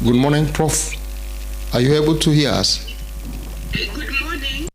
Good morning, Prof. Are you able to hear us? Good morning.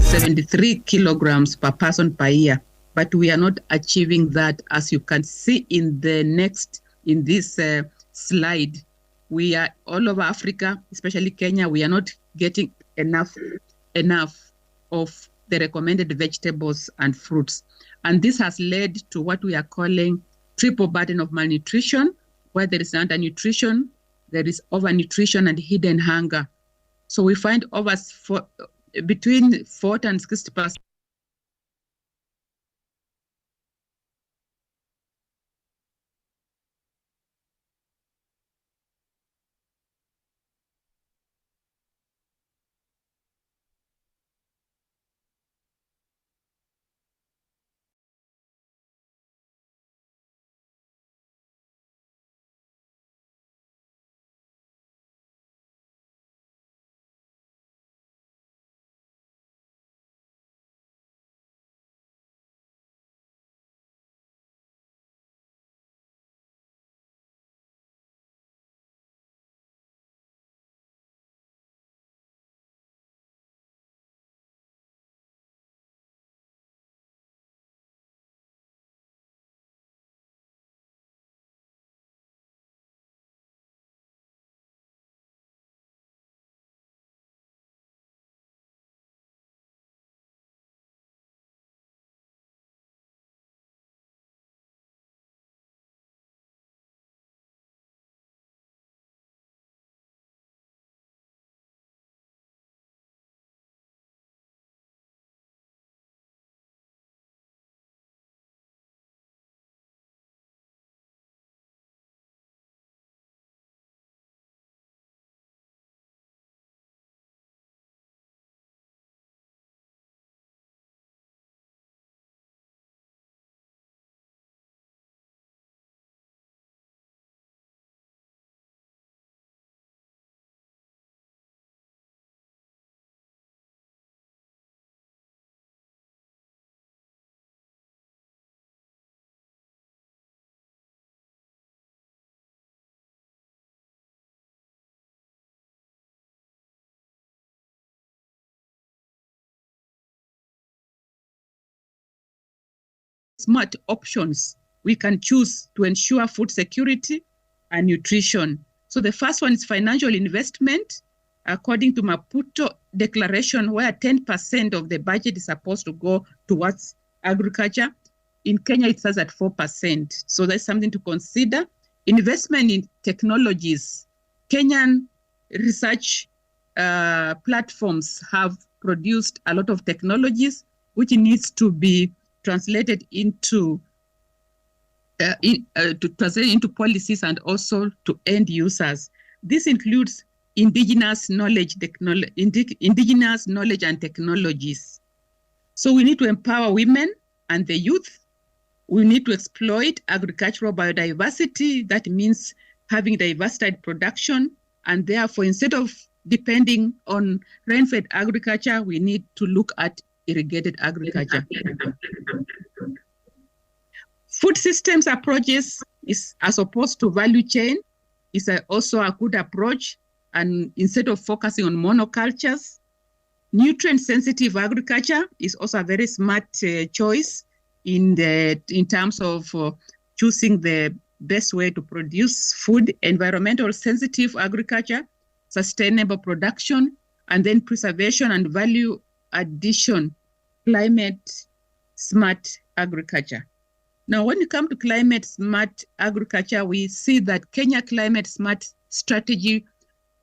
73 kilograms per person per year, but we are not achieving that. As you can see in this slide, we are all over Africa, especially Kenya, we are not getting enough of the recommended vegetables and fruits. And this has led to what we are calling triple burden of malnutrition, where there is undernutrition, there is overnutrition and hidden hunger. So we find between 40 and 60%. Smart options we can choose to ensure food security and nutrition. So the first one is financial investment, according to Maputo Declaration, where 10% of the budget is supposed to go towards agriculture. In Kenya, it says at 4%. So that's something to consider. Investment in technologies. Kenyan research platforms have produced a lot of technologies which needs to be translated into policies and also to end users. This includes indigenous knowledge and technologies. So we need to empower women and the youth. We need to exploit agricultural biodiversity. That means having diversified production, and therefore, instead of depending on rain-fed agriculture, we need to look at irrigated agriculture. Food systems approaches is, as opposed to value chain, is also a good approach. And instead of focusing on monocultures, nutrient-sensitive agriculture is also a very smart choice in terms of choosing the best way to produce food. Environmental sensitive agriculture, sustainable production, and then preservation and value addition, climate smart agriculture. Now, when you come to climate smart agriculture, we see that Kenya Climate Smart Strategy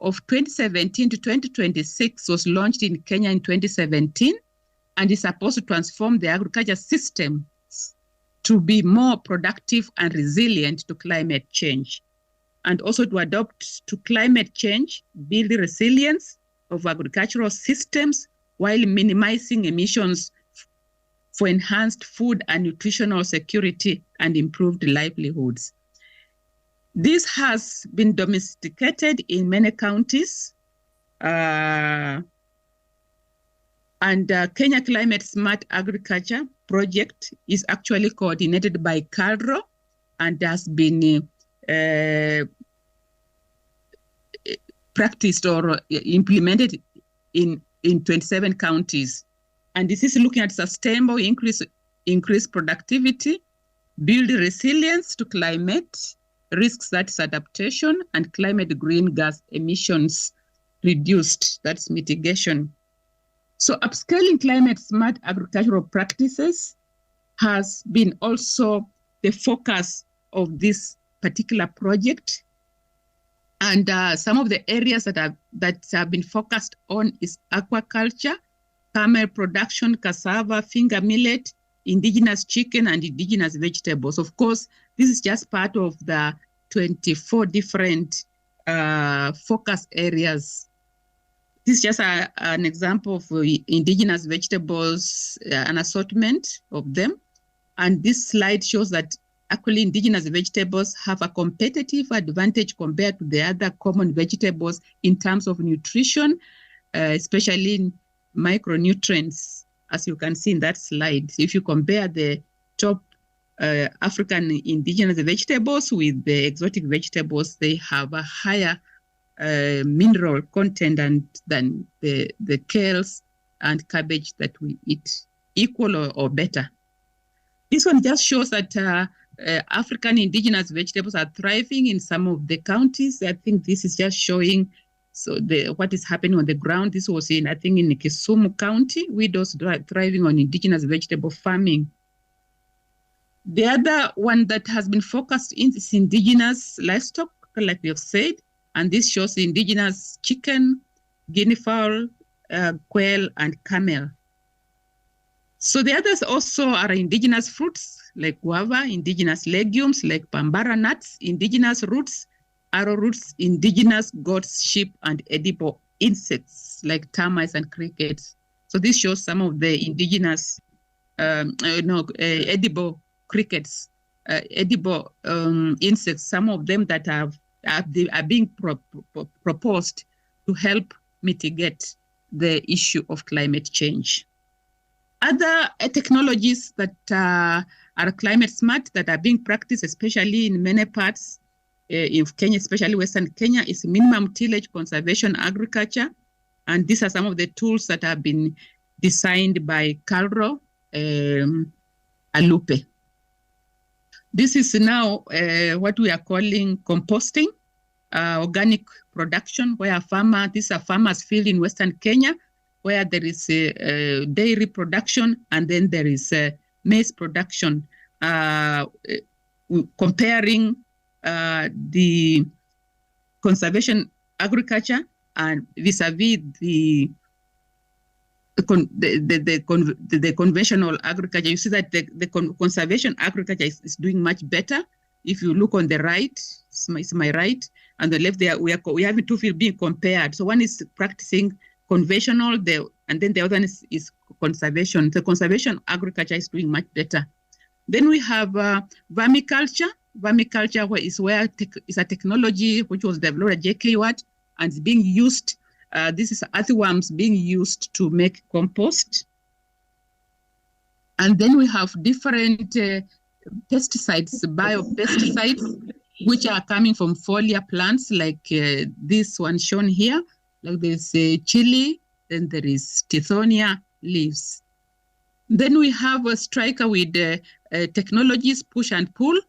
of 2017 to 2026 was launched in Kenya in 2017 and is supposed to transform the agriculture system to be more productive and resilient to climate change, and also to adapt to climate change, build the resilience of agricultural systems while minimizing emissions for enhanced food and nutritional security and improved livelihoods. This has been domesticated in many counties, and Kenya Climate Smart Agriculture project is actually coordinated by CALRO and has been practiced or implemented in in 27 counties. And this is looking at sustainable increase productivity, build resilience to climate, risks, that's adaptation, and climate green gas emissions reduced, that's mitigation. So upscaling climate smart agricultural practices has been also the focus of this particular project. And some of the areas that have been focused on is aquaculture, camel production, cassava, finger millet, indigenous chicken, and indigenous vegetables. Of course, this is just part of the 24 different focus areas. This is just an example of indigenous vegetables, an assortment of them. And this slide shows that actually indigenous vegetables have a competitive advantage compared to the other common vegetables in terms of nutrition, especially in micronutrients, as you can see in that slide. If you compare the top African indigenous vegetables with the exotic vegetables, they have a higher mineral content than the kales and cabbage that we eat, equal or better. This one just shows that African indigenous vegetables are thriving in some of the counties. I think this is just showing what is happening on the ground. This was in Kisumu County, widows thriving on indigenous vegetable farming. The other one that has been focused in is indigenous livestock, like we have said, and this shows the indigenous chicken, guinea fowl, quail, and camel. So the others also are indigenous fruits like guava, indigenous legumes like pambara nuts, indigenous roots, arrowroots, indigenous goats, sheep, and edible insects like termites and crickets. So this shows some of the indigenous edible crickets, edible insects, some of them that are being proposed to help mitigate the issue of climate change. Other technologies that are climate smart that are being practiced, especially in many parts in Kenya, especially Western Kenya, is minimum tillage conservation agriculture. And these are some of the tools that have been designed by Carlo Alupe. This is now what we are calling composting, organic production, where these are farmers field in Western Kenya, where there is dairy production and then there is maize production, comparing the conservation agriculture and vis-a-vis the conventional agriculture. You see that the conservation agriculture is doing much better. If you look on the right, it's my right, and the left there, we have two fields being compared. So one is practicing conventional, and then the other one is conservation. The conservation agriculture is doing much better. Then we have vermiculture. Vermiculture is a technology which was developed at J.K. Watt and is being used. This is earthworms being used to make compost. And then we have different pesticides, biopesticides, which are coming from foliar plants, like this one shown here. Like there's chili, then there is tithonia leaves. Then we have a striker with technologies, push and pull.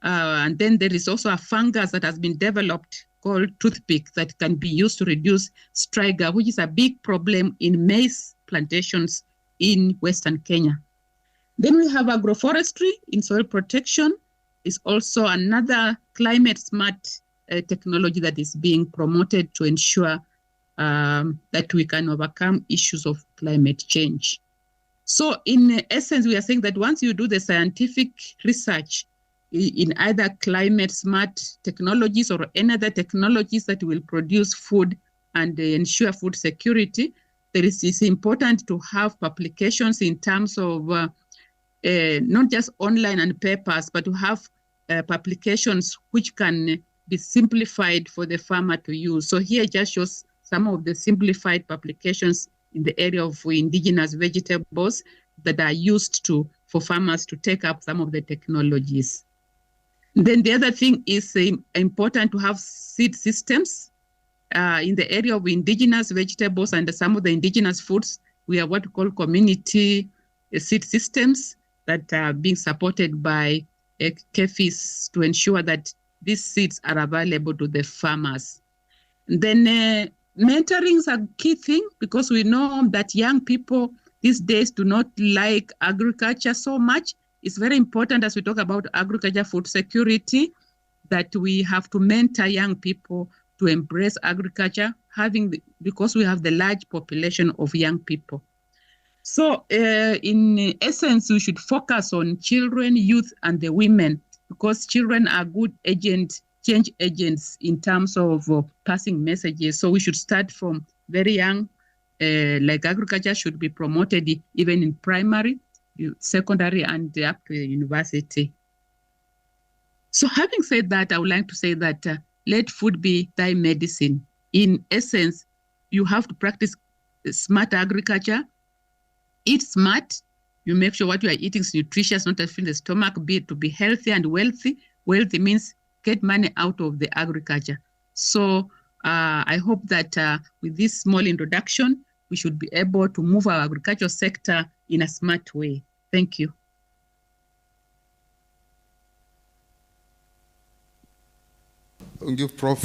And then there is also a fungus that has been developed called toothpick that can be used to reduce striga, which is a big problem in maize plantations in Western Kenya. Then we have agroforestry in soil protection. Is also another climate smart technology that is being promoted to ensure that we can overcome issues of climate change. So in essence, we are saying that once you do the scientific research in either climate smart technologies or any other technologies that will produce food and ensure food security, it's important to have publications in terms of not just online and papers, but to have publications which can be simplified for the farmer to use. So here just shows some of the simplified publications in the area of indigenous vegetables that are used for farmers to take up some of the technologies. Then the other thing is important to have seed systems in the area of indigenous vegetables and some of the indigenous foods, we have what we call community seed systems that are being supported by KEFIS to ensure that these seeds are available to the farmers. Then mentoring is a key thing, because we know that young people these days do not like agriculture so much. It's very important, as we talk about agriculture food security, that we have to mentor young people to embrace agriculture, because we have the large population of young people. So in essence, we should focus on children, youth, and the women, because children are good change agents in terms of passing messages. So we should start from very young, like agriculture should be promoted even in primary, secondary, and up to university. So having said that, I would like to say that let food be thy medicine. In essence, you have to practice smart agriculture. Eat smart. You make sure what you are eating is nutritious, not to fill the stomach, to be healthy and wealthy. Wealthy means get money out of the agriculture. So I hope that with this small introduction, we should be able to move our agricultural sector in a smart way. Thank you. Thank you, Prof.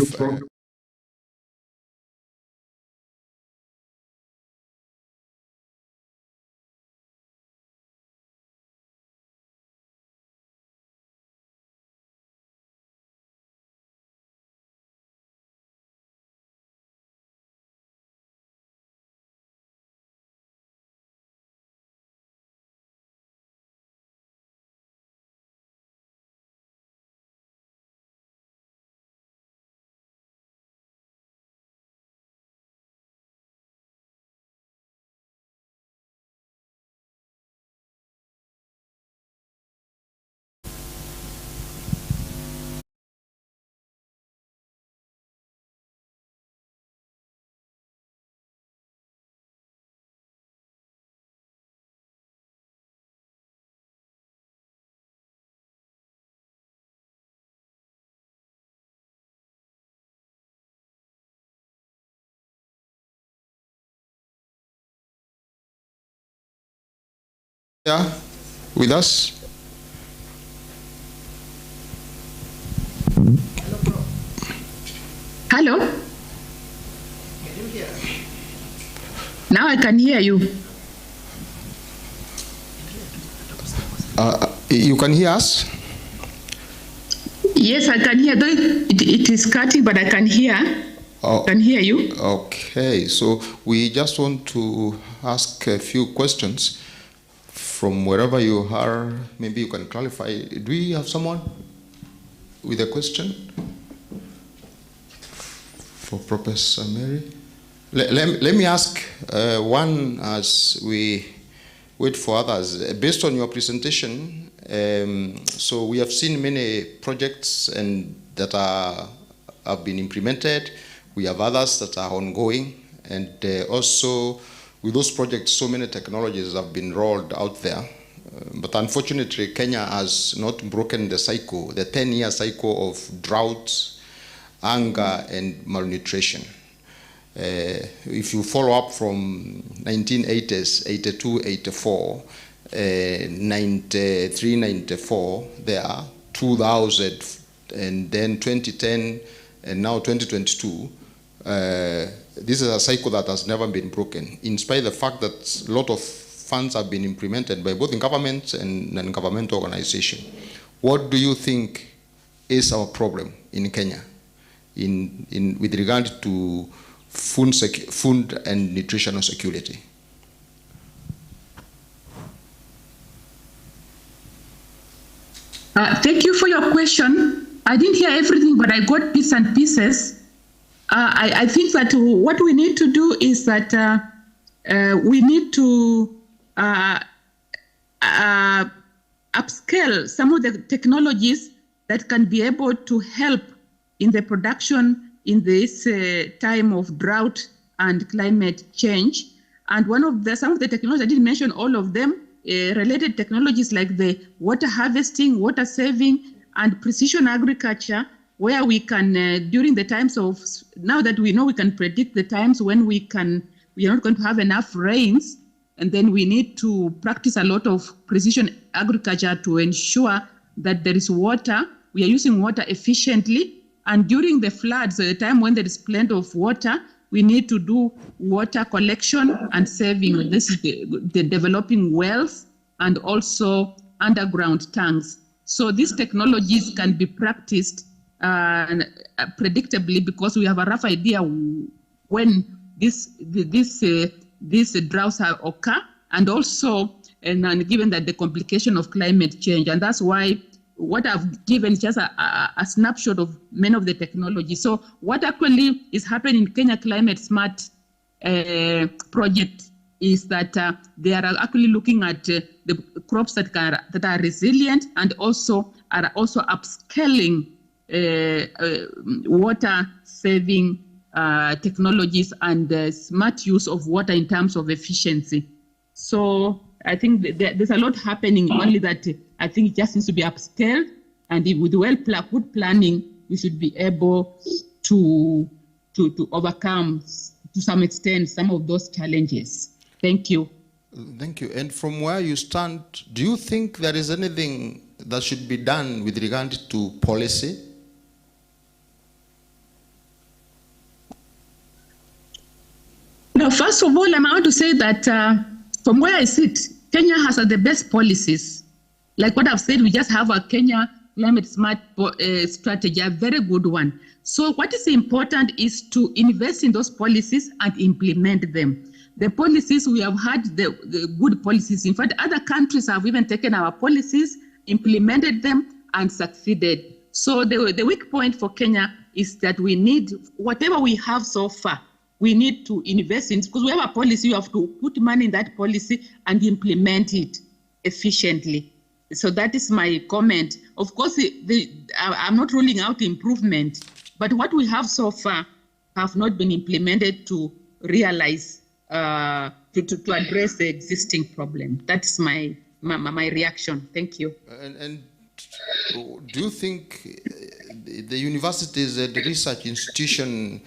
Yeah, with us? Hello? Can you hear? Now I can hear you. You can hear us? Yes, I can hear. Though it is cutting, but I can hear. I can hear you. Okay, so we just want to ask a few questions from wherever you are. Maybe you can clarify. Do we have someone with a question for Professor Mary? Let me ask one as we wait for others. Based on your presentation, so we have seen many projects that have been implemented. We have others that are ongoing, and also with those projects, so many technologies have been rolled out there. But unfortunately, Kenya has not broken the cycle, the 10-year cycle of drought, hunger, and malnutrition. If you follow up from 1980s, 82, 84, 93, 94, there are 2000, and then 2010, and now 2022. This is a cycle that has never been broken, in spite of the fact that a lot of funds have been implemented by both government and non-governmental organizations. What do you think is our problem in Kenya with regard to food and nutritional security? Thank you for your question. I didn't hear everything, but I got bits and pieces. I think that what we need to do is that we need to upscale some of the technologies that can be able to help in the production in this time of drought and climate change. And some of the technologies, I didn't mention all of them, related technologies like the water harvesting, water saving, and precision agriculture where we can, during the times of, now that we know we can predict the times when we are not going to have enough rains, and then we need to practice a lot of precision agriculture to ensure that there is water. We are using water efficiently. And during the floods, the time when there is plenty of water, we need to do water collection and saving. This is the developing wells and also underground tanks. So these technologies can be practiced predictably, because we have a rough idea when these droughts occur, and also and given that the complication of climate change. And that's why what I've given is just a snapshot of many of the technologies. So what actually is happening in Kenya Climate Smart project is that they are actually looking at the crops that are resilient, and also are also upscaling water saving technologies and smart use of water in terms of efficiency. So I think there's a lot happening, only that I think it just needs to be upscaled, and with good planning, we should be able to overcome, to some extent, some of those challenges. Thank you. Thank you. And from where you stand, do you think there is anything that should be done with regard to policy? No, first of all, I want to say that from where I sit, Kenya has the best policies. Like what I've said, we just have a Kenya Climate Smart strategy, a very good one. So what is important is to invest in those policies and implement them. The policies, we have had the good policies. In fact, other countries have even taken our policies, implemented them, and succeeded. So the weak point for Kenya is that we need, whatever we have so far, we need to invest in, because we have a policy, you have to put money in that policy and implement it efficiently. So that is my comment. Of course, I'm not ruling out improvement, but what we have so far have not been implemented to realize, to address the existing problem. That's my reaction. Thank you. And do you think the universities and the research institution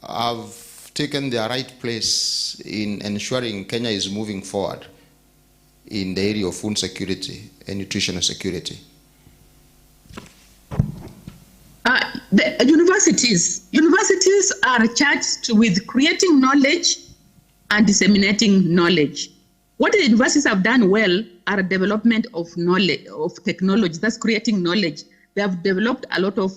have taken their right place in ensuring Kenya is moving forward in the area of food security and nutritional security? The universities are charged with creating knowledge and disseminating knowledge. What the universities have done well are development of knowledge, of technology, that's creating knowledge. They have developed a lot of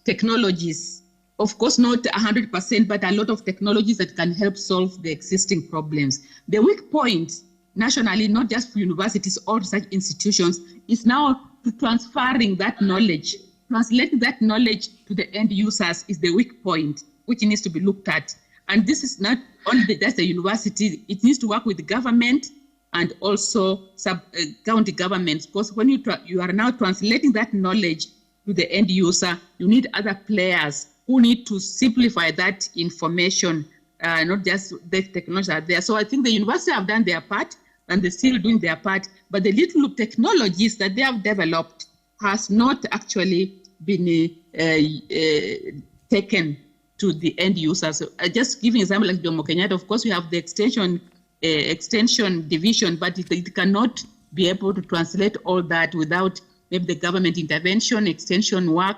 technologies. Of course, not 100%, but a lot of technologies that can help solve the existing problems. The weak point nationally, not just for universities or such institutions, is now transferring that knowledge. Translating that knowledge to the end users is the weak point, which needs to be looked at. And this is not only just the university, it needs to work with the government and also county governments, because when you are now translating that knowledge to the end user, you need other players who need to simplify that information, not just the technologies are there. So I think the university have done their part, and they're still doing their part, but the little technologies that they have developed has not actually been taken to the end users. So, just giving an example like Jomo Kenyatta, of course we have the extension division, but it cannot be able to translate all that without maybe the government intervention, extension work,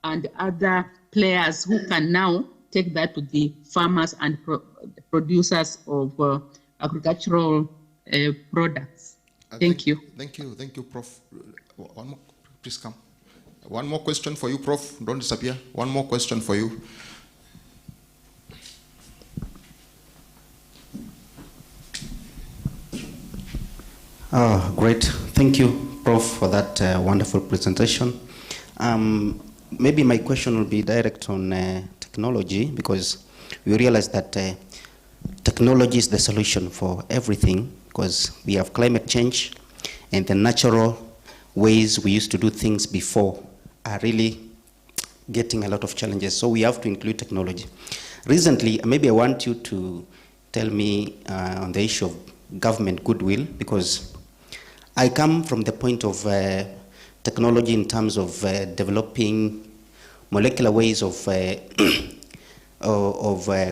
and other players who can now take that to the farmers and producers of agricultural products. Thank you. Thank you, Prof. One more, please come. One more question for you, Prof. Don't disappear. One more question for you. Great. Thank you, Prof, for that wonderful presentation. Maybe my question will be direct on technology, because we realize that technology is the solution for everything, because we have climate change and the natural ways we used to do things before are really getting a lot of challenges. So we have to include technology. Recently, maybe I want you to tell me on the issue of government goodwill, because I come from the point of technology in terms of developing molecular ways of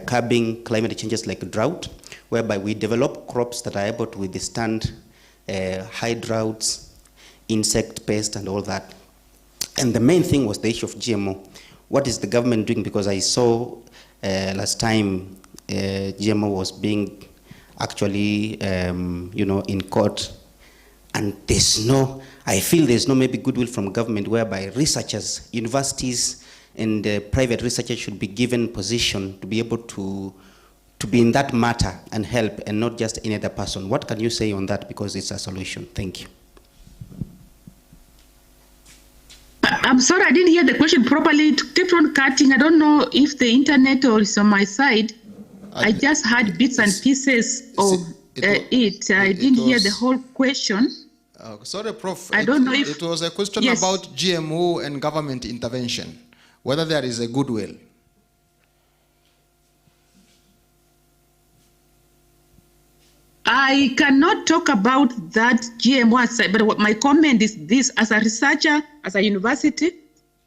curbing climate changes like drought, whereby we develop crops that are able to withstand high droughts, insect pest, and all that. And the main thing was the issue of GMO. What is the government doing? Because I saw last time GMO was being actually, in court, and I feel there's no maybe goodwill from government whereby researchers, universities, and private researchers should be given position to be able to be in that matter and help, and not just any other person. What can you say on that? Because it's a solution. Thank you. I'm sorry, I didn't hear the question properly. It kept on cutting. I don't know if the internet or is on my side. I just had bits and pieces of it. I didn't hear the whole question. Sorry, Prof. I don't know if it was a question yes. about GMO and government intervention, whether there is a goodwill. I cannot talk about that GMO, but what my comment is this: as a researcher, as a university,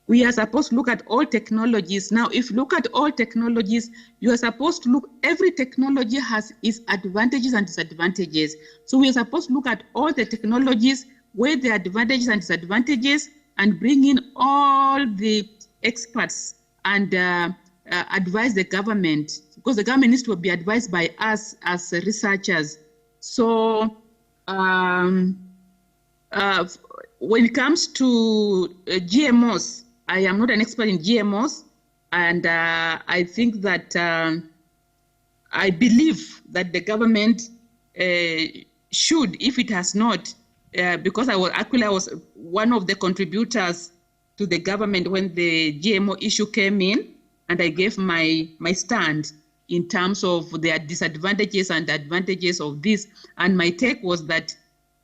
we are supposed to look at all technologies. Now, if you look at all technologies, you are supposed to look, every technology has its advantages and disadvantages. So we are supposed to look at all the technologies, weigh the advantages and disadvantages, and bring in all the experts and advise the government, because the government needs to be advised by us as researchers. So when it comes to GMOs, I am not an expert in GMOs, and I think that I believe that the government should, if it has not, because I was one of the contributors to the government when the GMO issue came in, and I gave my stand in terms of the disadvantages and advantages of this. And my take was that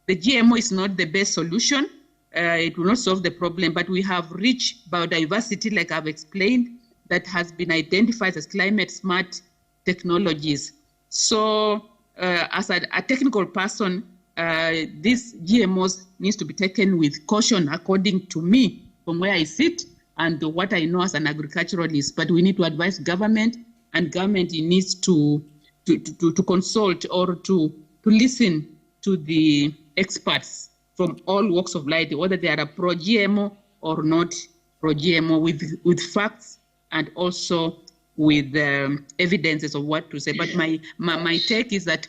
the GMO is not the best solution. It will not solve the problem, but we have rich biodiversity, like I've explained, that has been identified as climate smart technologies. So as a technical person, these GMOs needs to be taken with caution, according to me, from where I sit and what I know as an agriculturalist. But we need to advise government, and government needs to consult or to listen to the experts from all walks of life, whether they are pro-GMO or not pro-GMO, with facts and also with evidences of what to say. But my take is that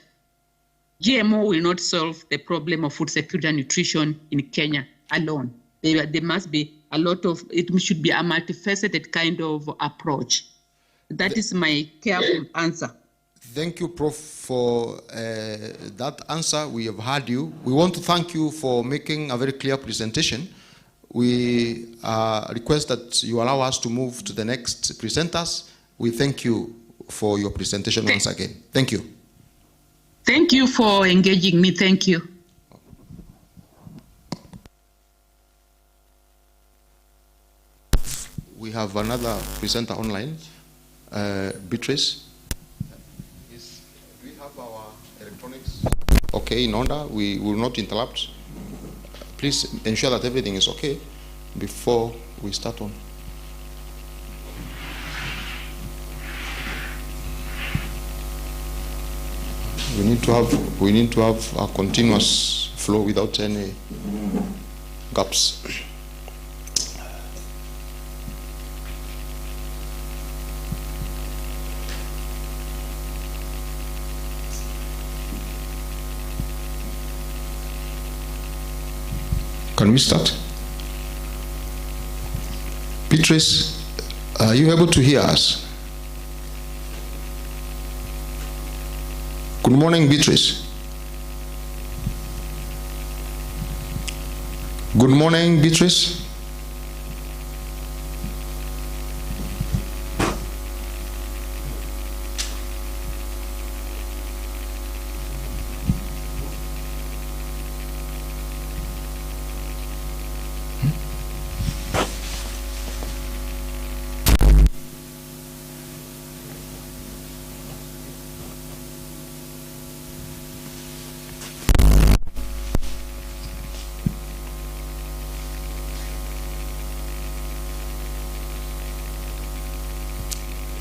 GMO will not solve the problem of food security and nutrition in Kenya alone. There must be a lot of, it should be a multifaceted kind of approach. That is my careful answer. Thank you, Prof, for that answer. We have heard you. We want to thank you for making a very clear presentation. We request that you allow us to move to the next presenters. We thank you for your presentation once again. Thank you. Thank you for engaging me. Thank you. We have another presenter online, Beatrice. Do we have our electronics okay in order? We will not interrupt. Please ensure that everything is okay before we start on. We need to have a continuous flow without any gaps. Can we start? Beatrice, are you able to hear us? Good morning, Beatrice. Good morning, Beatrice.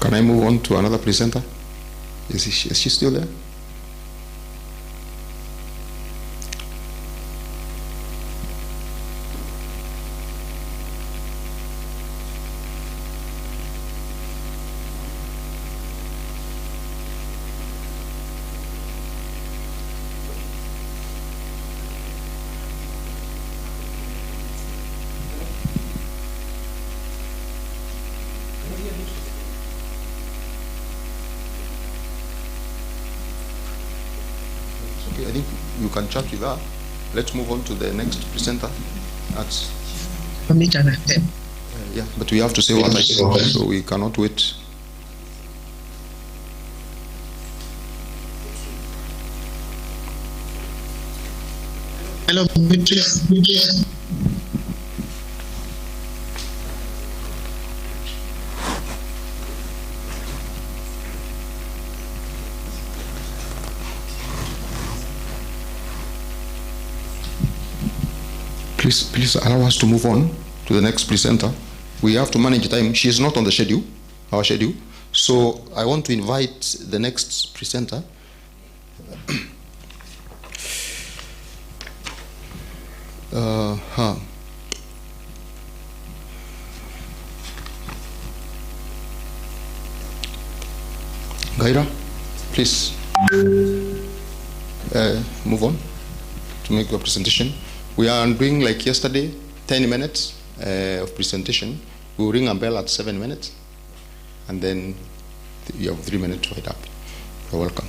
Can I move on to another presenter? Is she still there? I think you can chat with her. Let's move on to the next presenter. Yeah, but we have to say what I said, so we cannot wait. Hello, Beatrice. Please allow us to move on to the next presenter. We have to manage time. She is not on the schedule, our schedule. So I want to invite the next presenter. Gaira, please move on to make your presentation. We are doing like yesterday, 10 minutes of presentation. We will ring a bell at 7 minutes, and then you have 3 minutes to write up. You're welcome.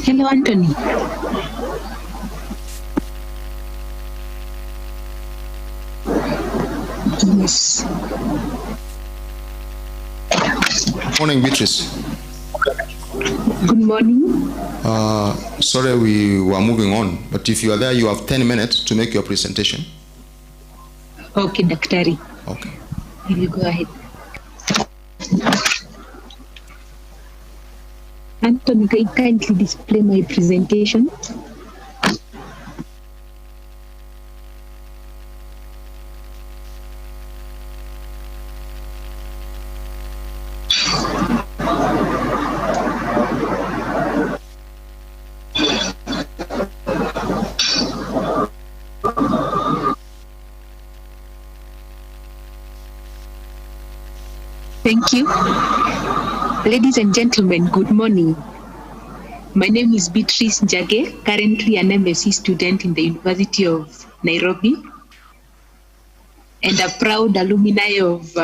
Hello, Anthony. Yes. Morning, Beatrice. Good morning. Sorry, we were moving on, but if you are there, you have 10 minutes to make your presentation. Okay, Daktari. Okay. Will you go ahead? Anthony, can you kindly display my presentation? Thank you. Ladies and gentlemen, good morning. My name is Beatrice Njage, currently an MSc student in the University of Nairobi and a proud alumni of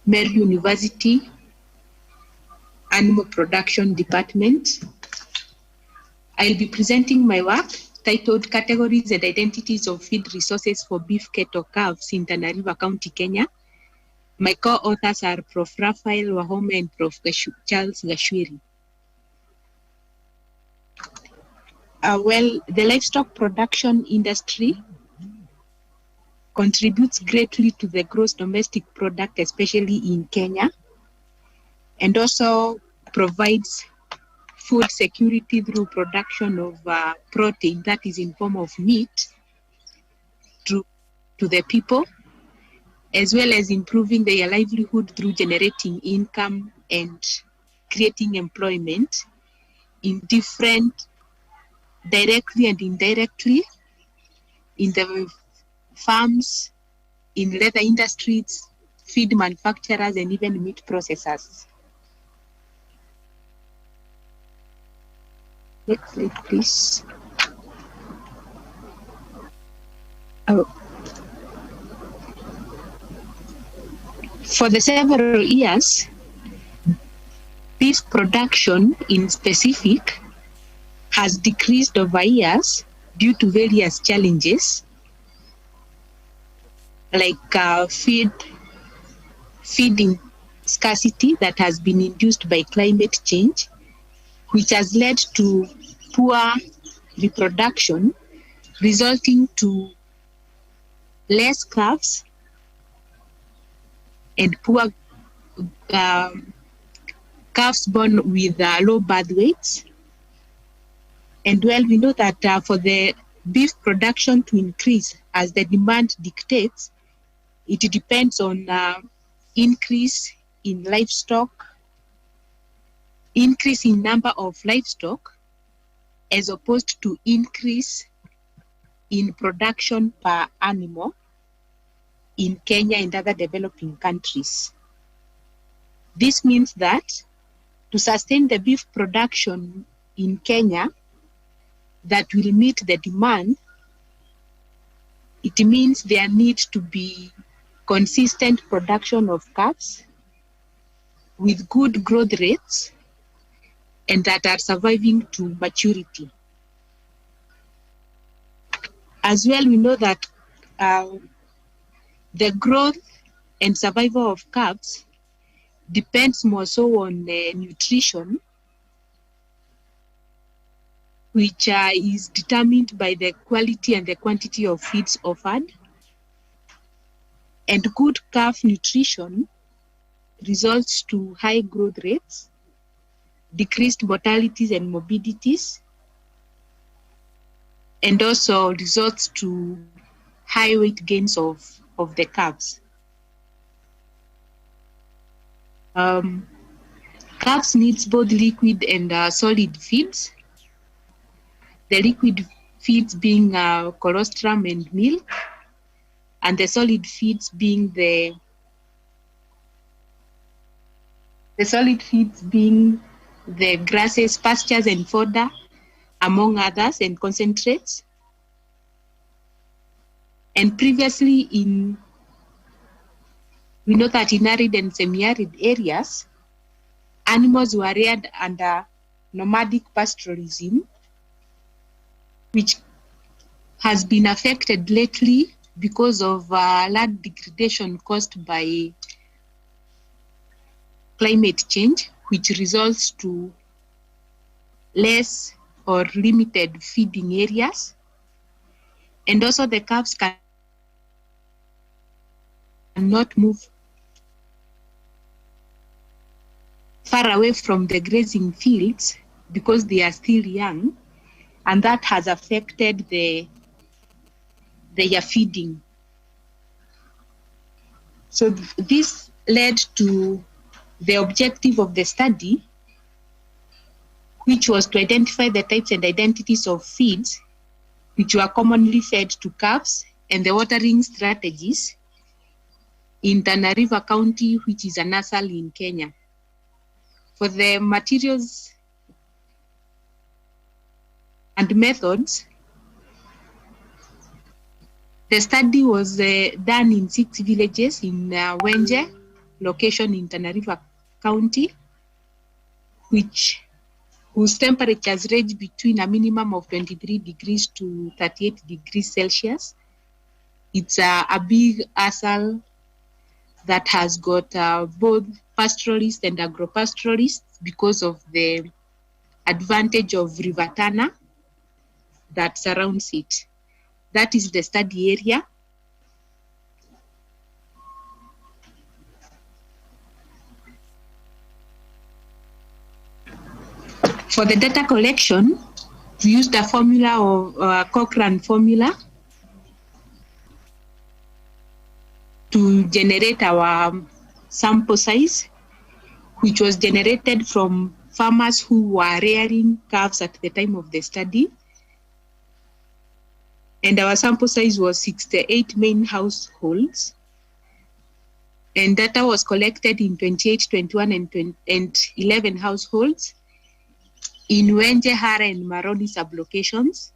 Meru University Animal Production Department. I'll be presenting my work titled Categories and Identities of Feed Resources for Beef Cattle Calves in Tana River County, Kenya. My co-authors are Prof. Raphael Wahome and Prof. Charles Gashwiri. Well, the livestock production industry contributes greatly to the gross domestic product, especially in Kenya, and also provides food security through production of protein that is in form of meat to the people, as well as improving their livelihood through generating income and creating employment in different, directly and indirectly, in the farms, in leather industries, feed manufacturers, and even meat processors. Next slide, please. Oh. For the several years, beef production in specific has decreased over years due to various challenges like feeding scarcity that has been induced by climate change, which has led to poor reproduction, resulting to less calves and poor calves born with low birth weights. And well, we know that for the beef production to increase as the demand dictates, it depends on increase in livestock, increase in number of livestock, as opposed to increase in production per animal in Kenya and other developing countries. This means that to sustain the beef production in Kenya that will meet the demand, it means there needs to be consistent production of calves with good growth rates and that are surviving to maturity. As well, we know that the growth and survival of calves depends more so on nutrition, which is determined by the quality and the quantity of feeds offered. And good calf nutrition results to high growth rates, decreased mortalities and morbidities, and also results to high weight gains of the calves. Calves needs both liquid and solid feeds. The liquid feeds being colostrum and milk, and the solid feeds being the grasses, pastures, and fodder, among others, and concentrates. And previously, we know that in arid and semi-arid areas, animals were reared under nomadic pastoralism, which has been affected lately because of land degradation caused by climate change, which results to less or limited feeding areas. And also the calves cannot move far away from the grazing fields because they are still young, and that has affected their feeding. So this led to the objective of the study, which was to identify the types and identities of feeds which were commonly fed to calves and the watering strategies in Tana River County, which is a nasal in Kenya. For the materials and methods, the study was done in 6 villages in Wenje, location in Tana River County, whose temperatures range between a minimum of 23 degrees to 38 degrees Celsius. It's a big asal that has got both pastoralists and agro-pastoralists because of the advantage of River Tana that surrounds it. That is the study area. For the data collection, we used a formula of Cochrane formula to generate our sample size, which was generated from farmers who were rearing calves at the time of the study. And our sample size was 68 main households. And data was collected in 28, 21, and 11 households in Wenje, Hara, and Maroni sublocations.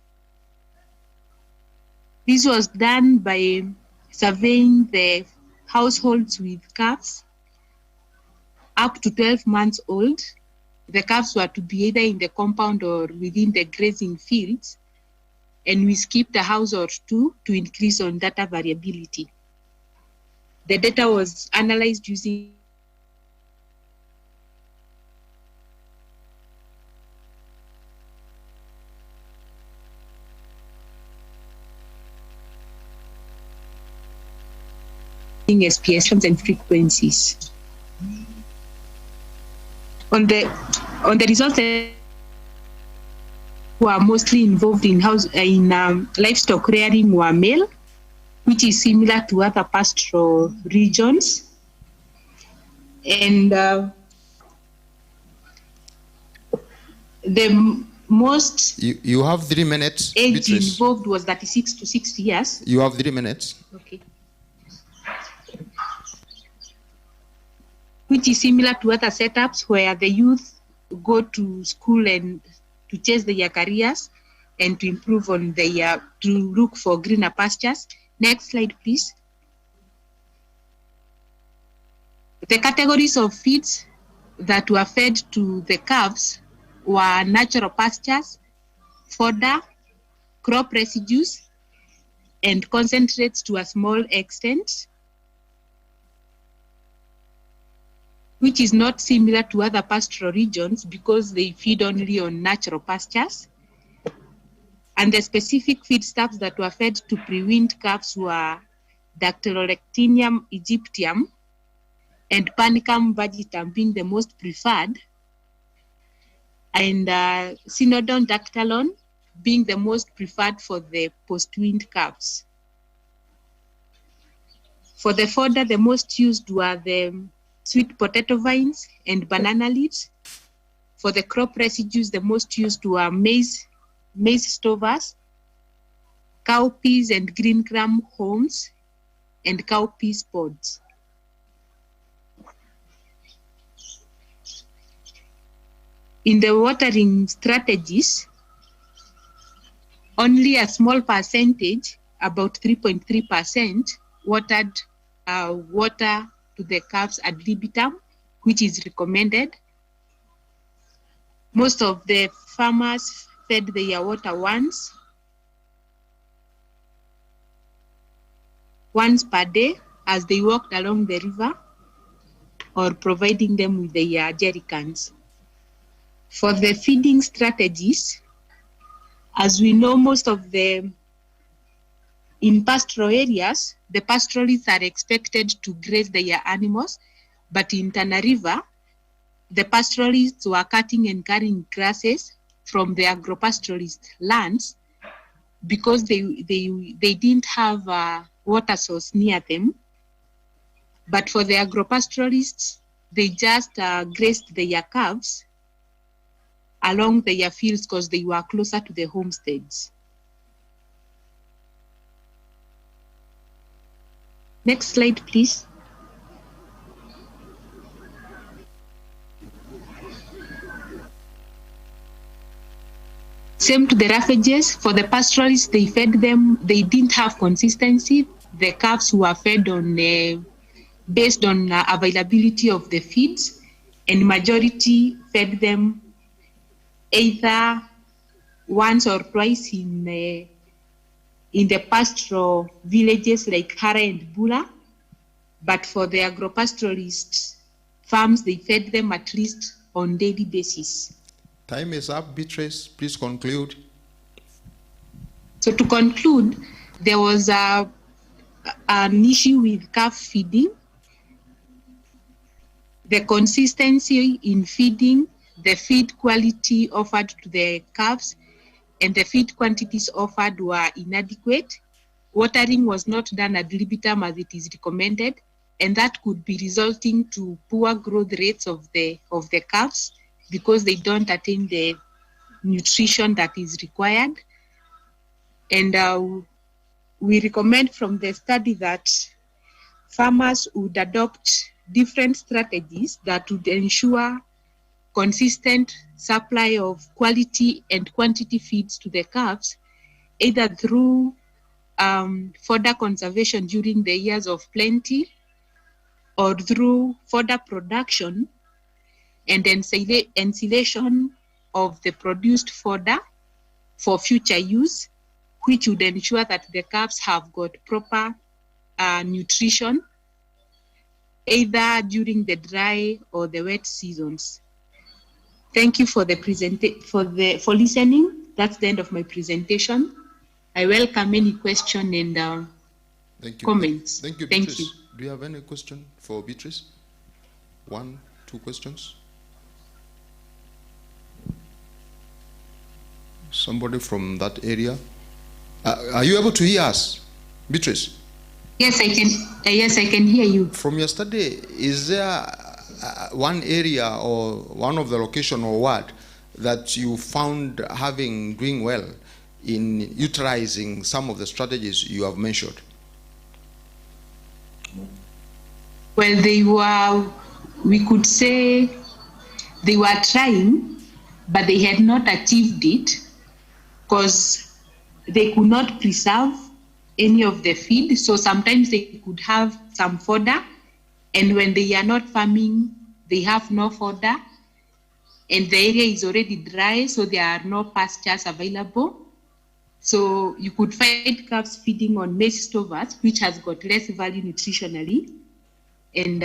This was done by surveying the households with calves up to 12 months old. The calves were to be either in the compound or within the grazing fields, and we skipped a house or two to increase on data variability. The data was analyzed using SPSs and frequencies. On the results, who are mostly involved in livestock rearing were male, which is similar to other pastoral regions. And the most you have 3 minutes. age Beatrice. involved was 36 to 60 years. You have 3 minutes. Okay. Which is similar to other setups where the youth go to school and to chase their careers and to improve on their, to look for greener pastures. Next slide, please. The categories of feeds that were fed to the calves were natural pastures, fodder, crop residues, and concentrates to a small extent, which is not similar to other pastoral regions because they feed only on natural pastures. And the specific feedstuffs that were fed to pre-weaned calves were Dactylorhexinium aegyptium and Panicum vegetum being the most preferred, and Synodon dactylon being the most preferred for the post-weaned calves. For the fodder, the most used were the sweet potato vines and banana leaves. For the crop residues, the most used were maize stovers, cowpeas and green gram haulms, and cowpeas pods. In the watering strategies, only a small percentage, about 3.3%, watered water to the calves ad libitum, which is recommended. Most of the farmers fed their water once per day as they walked along the river, or providing them with their jerry cans. For the feeding strategies, as we know, most of in pastoral areas, the pastoralists are expected to graze their animals, but in Tana River, the pastoralists were cutting and carrying grasses from the agropastoralist lands because they didn't have a water source near them. But for the agropastoralists, they just grazed their calves along their fields because they were closer to the homesteads. Next slide, please. Same to the roughages. For the pastoralists, they fed them, they didn't have consistency. The calves were fed on based on availability of the feeds, and majority fed them either once or twice in the pastoral villages like Hara and Bula, but for the agropastoralist farms, they fed them at least on daily basis. Time is up, Beatrice. Please conclude. So to conclude, there was an issue with calf feeding. The consistency in feeding, the feed quality offered to the calves and the feed quantities offered were inadequate. Watering was not done ad libitum as it is recommended, and that could be resulting to poor growth rates of the calves because they don't attain the nutrition that is required. And we recommend from the study that farmers would adopt different strategies that would ensure consistent supply of quality and quantity feeds to the calves, either through fodder conservation during the years of plenty or through fodder production and ensilation of the produced fodder for future use, which would ensure that the calves have got proper nutrition, either during the dry or the wet seasons. Thank you for listening. That's the end of my presentation. I welcome any question and comments. Thank you, Beatrice. Thank you. Do you have any question for Beatrice? 1, 2 questions? Somebody from that area? Are you able to hear us, Beatrice? Yes, I can. Yes, I can hear you. From your study, is there one area or one of the location or ward that you found doing well in utilizing some of the strategies you have mentioned? Well, we could say they were trying, but they had not achieved it because they could not preserve any of the feed. So sometimes they could have some fodder, and when they are not farming, they have no fodder, and the area is already dry, so there are no pastures available. So you could find calves feeding on maize stovers, which has got less value nutritionally, and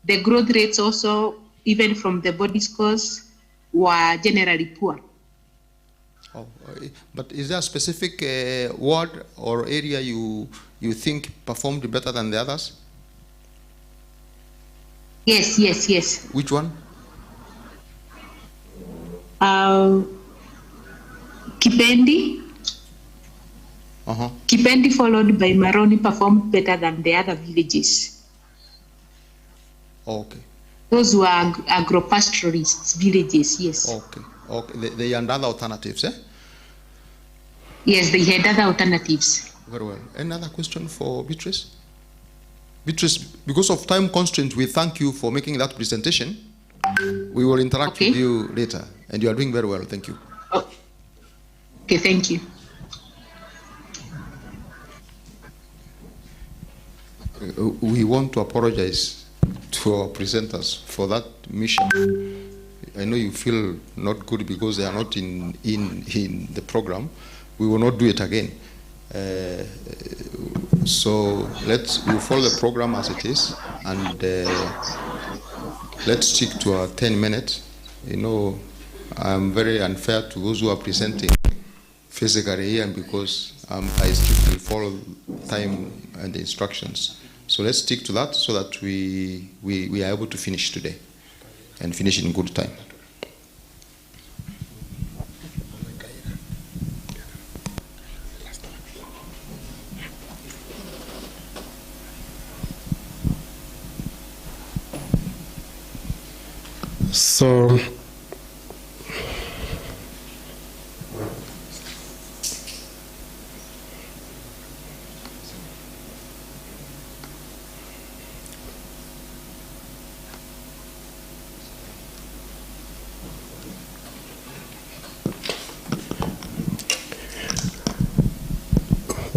the growth rates also, even from the body scores, were generally poor. Oh, but is there a specific ward or area you think performed better than the others? Yes. Which one? Kipendi. Kipendi followed by Maroni performed better than the other villages. Okay. Those were agro-pastoralists villages, yes. Okay. They had other alternatives, eh? Yes, they had other alternatives. Very well. Another question for Beatrice? Beatrice, because of time constraints, we thank you for making that presentation. We will interact with you later, and you are doing very well. Thank you. Okay, thank you. We want to apologize to our presenters for that mission. I know you feel not good because they are not in the program. We will not do it again. So we'll follow the program as it is, and let's stick to our 10 minutes. You know, I'm very unfair to those who are presenting physically here because I strictly follow time and the instructions. So let's stick to that so that we are able to finish today and finish in good time. So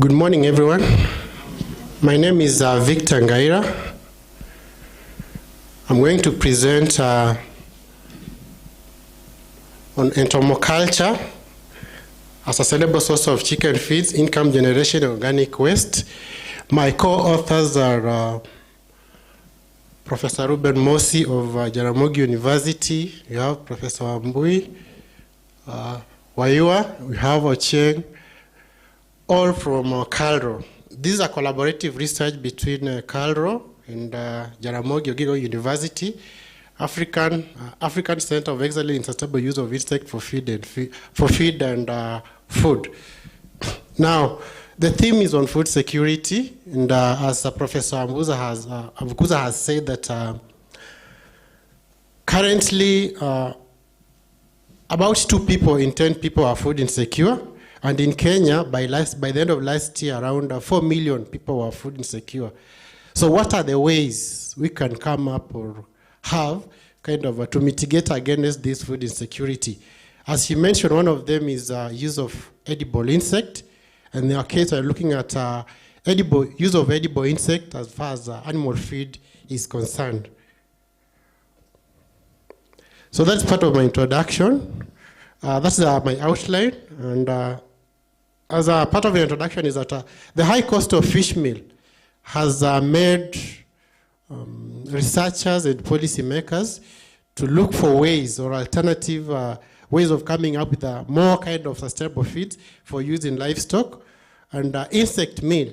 good morning, everyone. My name is Victor Ngaira. I'm going to present on entomoculture as a sustainable source of chicken feeds, income generation, and organic waste. My co-authors are Professor Ruben Mosi of Jaramogi University. We have Professor Wambui, Wayua, we have Ochieng, all from Calro. This is a collaborative research between Calro and Jaramogi Oginga University African Center of Excellence in Sustainable Use of Insect for feed and food. Now, the theme is on food security, and as Professor Ambuza has said that currently about 2 people in 10 people are food insecure, and in Kenya, by the end of last year, around 4 million people were food insecure. So what are the ways we can come up or have kind of to mitigate against this food insecurity? As you mentioned, one of them is use of edible insect. And in our case, we're looking at use of edible insect as far as animal feed is concerned. So that's part of my introduction. That's my outline. And as a part of the introduction is that the high cost of fish meal has made researchers and policymakers to look for ways or alternative ways of coming up with more kind of sustainable feeds for use in livestock. And insect meal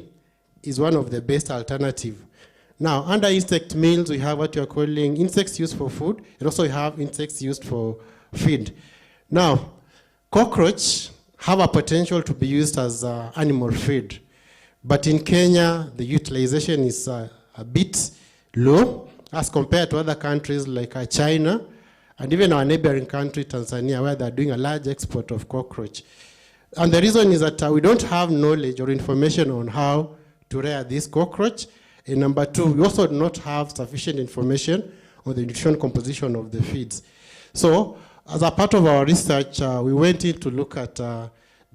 is one of the best alternatives. Now, under insect meals, we have what you're calling insects used for food, and also we have insects used for feed. Now, cockroach have a potential to be used as animal feed. But in Kenya, the utilization is a bit low as compared to other countries like China, and even our neighboring country, Tanzania, where they're doing a large export of cockroach. And the reason is that we don't have knowledge or information on how to rear this cockroach. And number 2, we also do not have sufficient information on the nutrition composition of the feeds. So, as a part of our research, we went in to look at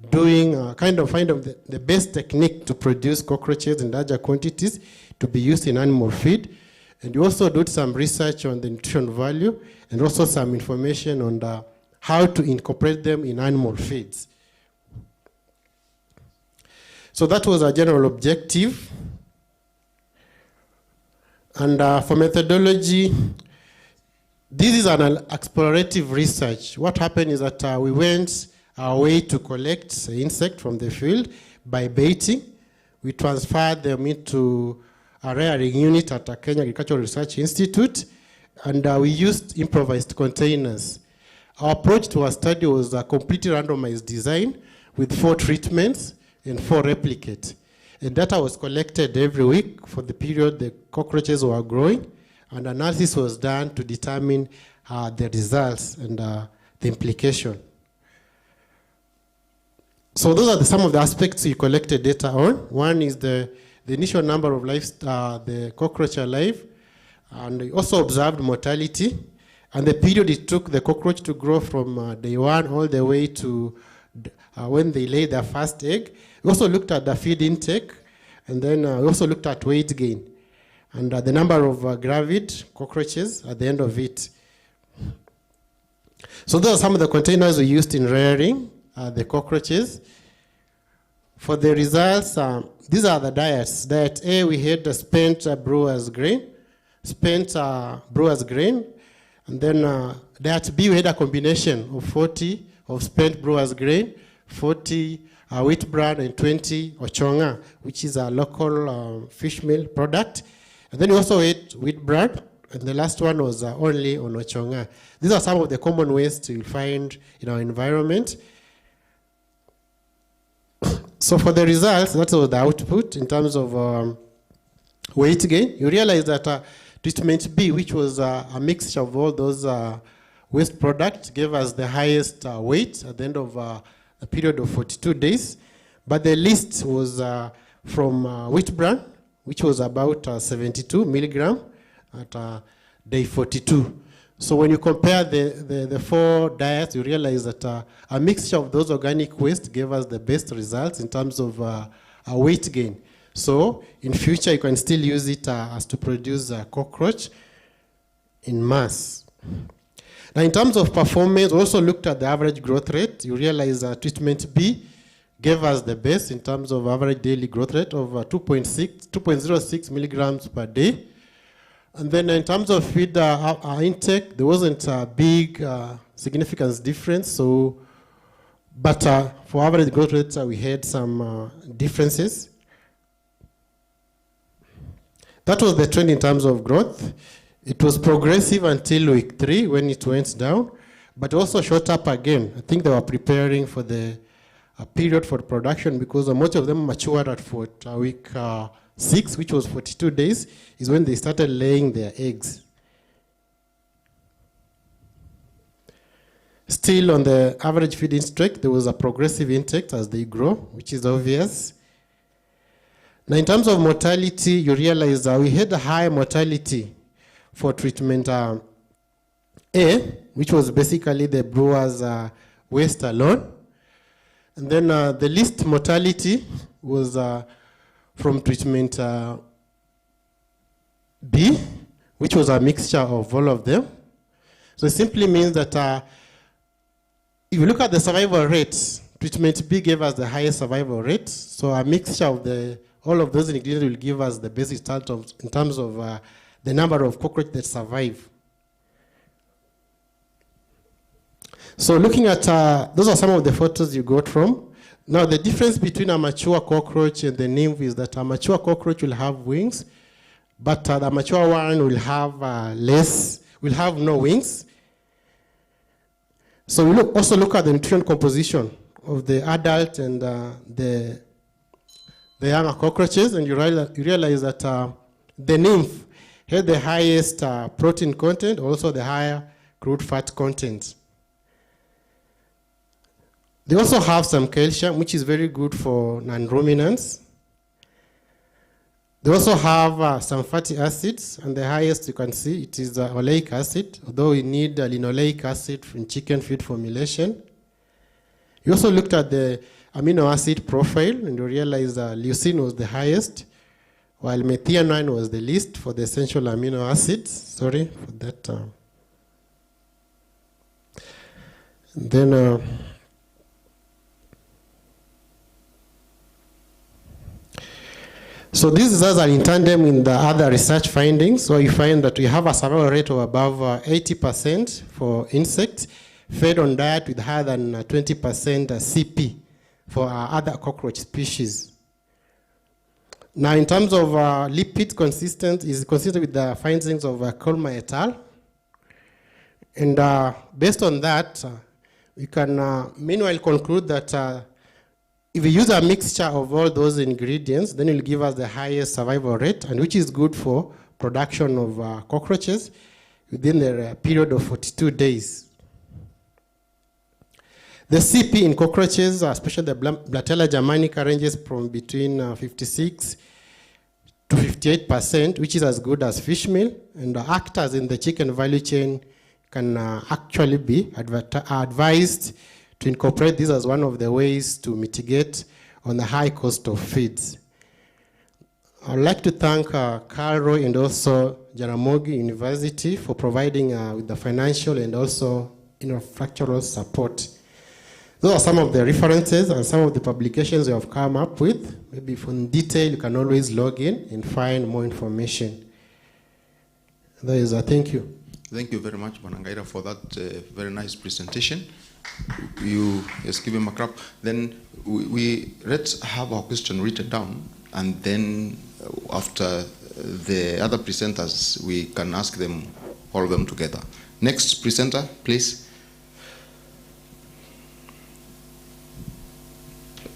doing the best technique to produce cockroaches in larger quantities to be used in animal feed. And we also did some research on the nutrition value and also some information on how to incorporate them in animal feeds. So that was a general objective. And for methodology, this is an explorative research. What happened is that we went our way to collect insects from the field by baiting. We transferred them into a rearing unit at the Kenya Agricultural Research Institute, and we used improvised containers. Our approach to our study was a completely randomized design with 4 treatments and 4 replicates. And data was collected every week for the period the cockroaches were growing, and analysis was done to determine the results and the implication. So those are some of the aspects we collected data on. One is the initial number of lives, the cockroach alive, and we also observed mortality, and the period it took the cockroach to grow from day 1 all the way to when they lay their first egg. We also looked at the feed intake, and then we also looked at weight gain, and the number of gravid cockroaches at the end of it. So those are some of the containers we used in rearing the cockroaches. For the results, these are the diets. Diet A, we had the spent brewer's grain, and then diet B, we had a combination of 40 of spent brewer's grain, 40 wheat bran, and 20 ochonga, which is a local fish meal product. And then we also ate wheat bran, and the last one was only on ochonga. These are some of the common waste you'll find in our environment. So for the results, that was the output in terms of weight gain. You realize that treatment B, which was a mixture of all those waste products, gave us the highest weight at the end of a period of 42 days. But the least was from wheat bran, which was about 72 milligram at day 42. So when you compare the 4 diets, you realize that a mixture of those organic waste gave us the best results in terms of weight gain. So in future, you can still use it as to produce a cockroach in mass. Now in terms of performance, we also looked at the average growth rate. You realize that treatment B gave us the best in terms of average daily growth rate of 2.06 milligrams per day. And then in terms of feed intake, there wasn't a big significance difference. So, but for average growth rates, we had some differences. That was the trend in terms of growth. It was progressive until week 3 when it went down, but also shot up again. I think they were preparing for the period for production because most of them matured at week 6, which was 42 days, is when they started laying their eggs. Still on the average feed intake, there was a progressive intake as they grow, which is obvious. Now in terms of mortality, you realize that we had a high mortality for treatment A, which was basically the brewer's waste alone. And then the least mortality was from treatment B, which was a mixture of all of them. So it simply means that if you look at the survival rates, treatment B gave us the highest survival rate. So a mixture of all of those ingredients will give us the best result in terms of the number of cockroaches that survive. So looking at, those are some of the photos you got from. Now the difference between a mature cockroach and the nymph is that a mature cockroach will have wings, but the mature one will have will have no wings. So we also look at the nutrient composition of the adult and the younger cockroaches, and you realize that the nymph had the highest protein content, also the higher crude fat content. They also have some calcium, which is very good for non-ruminants. They also have some fatty acids, and the highest you can see, it is oleic acid, although we need linoleic acid in chicken feed formulation. You also looked at the amino acid profile, and you realize leucine was the highest, while methionine was the least for the essential amino acids. Sorry for that. Then so these results are in tandem in the other research findings. So you find that we have a survival rate of above 80% for insects fed on diet with higher than 20% CP for other cockroach species. Now in terms of lipid consistent with the findings of Coleman et al. And based on that, we can meanwhile conclude that if we use a mixture of all those ingredients, then it will give us the highest survival rate, and which is good for production of cockroaches within the period of 42 days. The CP in cockroaches, especially the Blatella germanica, ranges from between 56 to 58%, which is as good as fish meal, and actors in the chicken value chain can actually be advised to incorporate this as one of the ways to mitigate on the high cost of feeds. I'd like to thank Carl Roy and also Jaramogi University for providing with the financial and also infrastructural support. Those are some of the references and some of the publications we have come up with. Maybe for detail, you can always log in and find more information. That is thank you. Thank you very much, Manangaira, for that very nice presentation. You just give him a clap. Then let's have our question written down, and then after the other presenters, we can ask them, all of them together. Next presenter, please.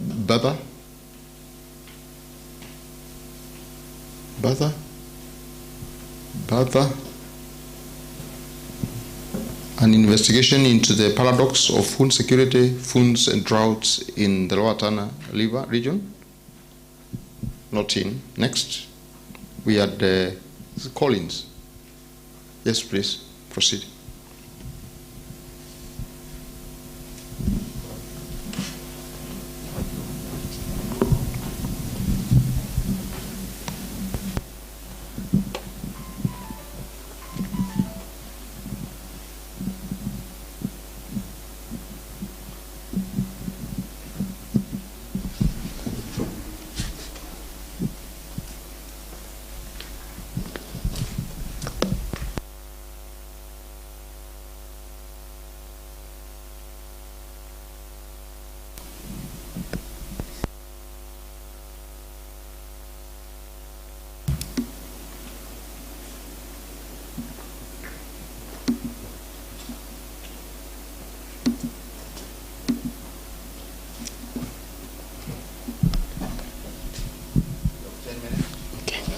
Baba. An investigation into the paradox of food security, foods and droughts in the Lower Tana River region. Not in. Next, we had Collins. Yes, please, proceed.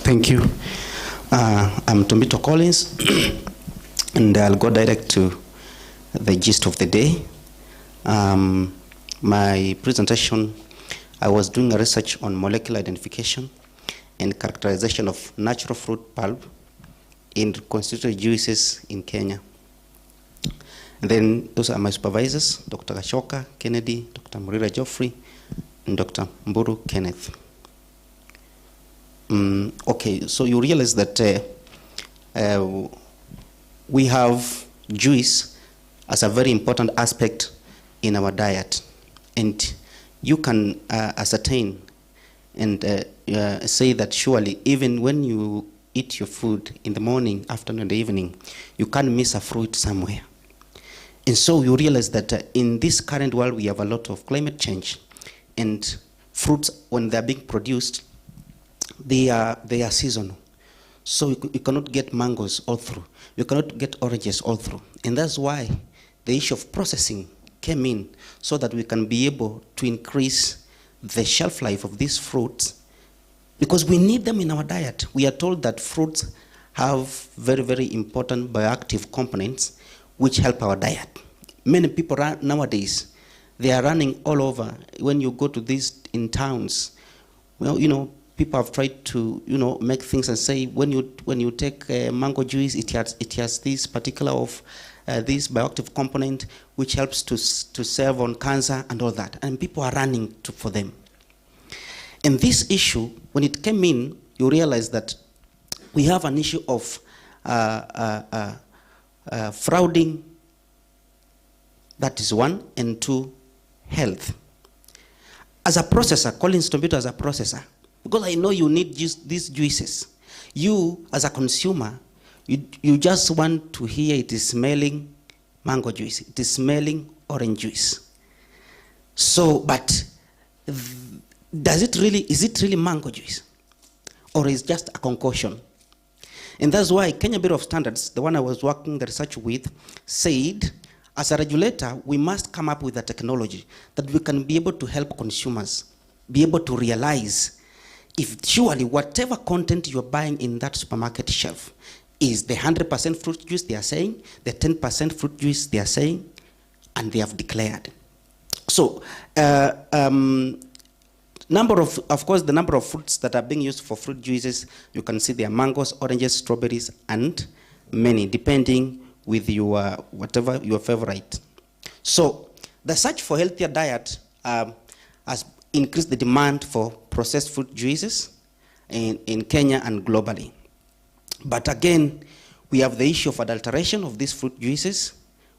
Thank you. I'm Tomito Collins, and I'll go direct to the gist of the day. My presentation, I was doing a research on molecular identification and characterization of natural fruit pulp in constituent juices in Kenya. And then those are my supervisors, Dr. Gashoka Kennedy, Dr. Murira Geoffrey, and Dr. Mburu Kenneth. Okay, so you realize that we have juice as a very important aspect in our diet, and you can ascertain and say that surely even when you eat your food in the morning, afternoon, and evening, you can't miss a fruit somewhere. And so you realize that in this current world we have a lot of climate change, and fruits, when they're being produced, they are seasonal. So you cannot get mangoes all through. You cannot get oranges all through. And that's why the issue of processing came in, so that we can be able to increase the shelf life of these fruits, because we need them in our diet. We are told that fruits have very, very important bioactive components which help our diet. Many people nowadays, they are running all over. When you go to these in towns, well, you know, people have tried to, you know, make things and say when you take mango juice, it has this particular of this bioactive component which helps to serve on cancer and all that, and people are running for them. And this issue, when it came in, you realize that we have an issue of frauding. That is one, and two, health. As a processor, Collins Tombito as a processor, because I know you need these juices. You, as a consumer, you just want to hear it is smelling mango juice, it is smelling orange juice. So, but is it really mango juice? Or is it just a concoction? And that's why Kenya Bureau of Standards, the one I was working the research with, said, as a regulator, we must come up with a technology that we can be able to help consumers be able to realize if surely whatever content you're buying in that supermarket shelf is the 100% fruit juice they are saying, the 10% fruit juice they are saying, and they have declared. So, number of course, the number of fruits that are being used for fruit juices, you can see there are mangoes, oranges, strawberries, and many, depending with your whatever your favorite. So the search for healthier diet has increased the demand for processed fruit juices in Kenya and globally. But again, we have the issue of adulteration of these fruit juices,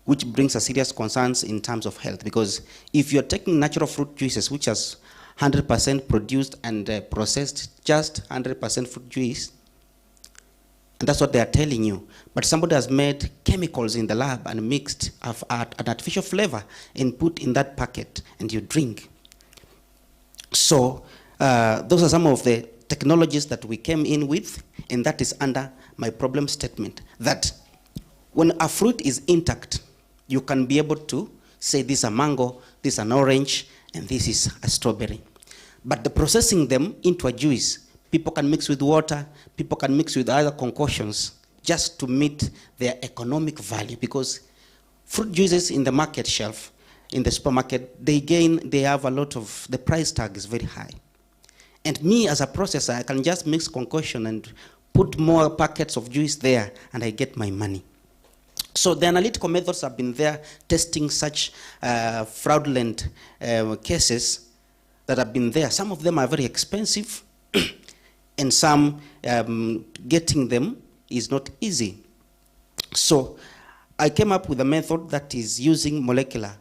which brings us serious concerns in terms of health, because if you're taking natural fruit juices, which is 100% produced and processed, just 100% fruit juice, and that's what they are telling you. But somebody has made chemicals in the lab and mixed an artificial flavor and put in that packet, and you drink. So those are some of the technologies that we came in with, and that is under my problem statement, that when a fruit is intact, you can be able to say this is a mango, this is an orange, and this is a strawberry. But the processing them into a juice, people can mix with water, people can mix with other concoctions just to meet their economic value, because fruit juices in the market shelf, in the supermarket, they have a lot of, the price tag is very high. And me as a processor, I can just mix concoction and put more packets of juice there, and I get my money. So the analytical methods have been there testing such fraudulent cases that have been there. Some of them are very expensive, and some getting them is not easy. So I came up with a method that is using molecular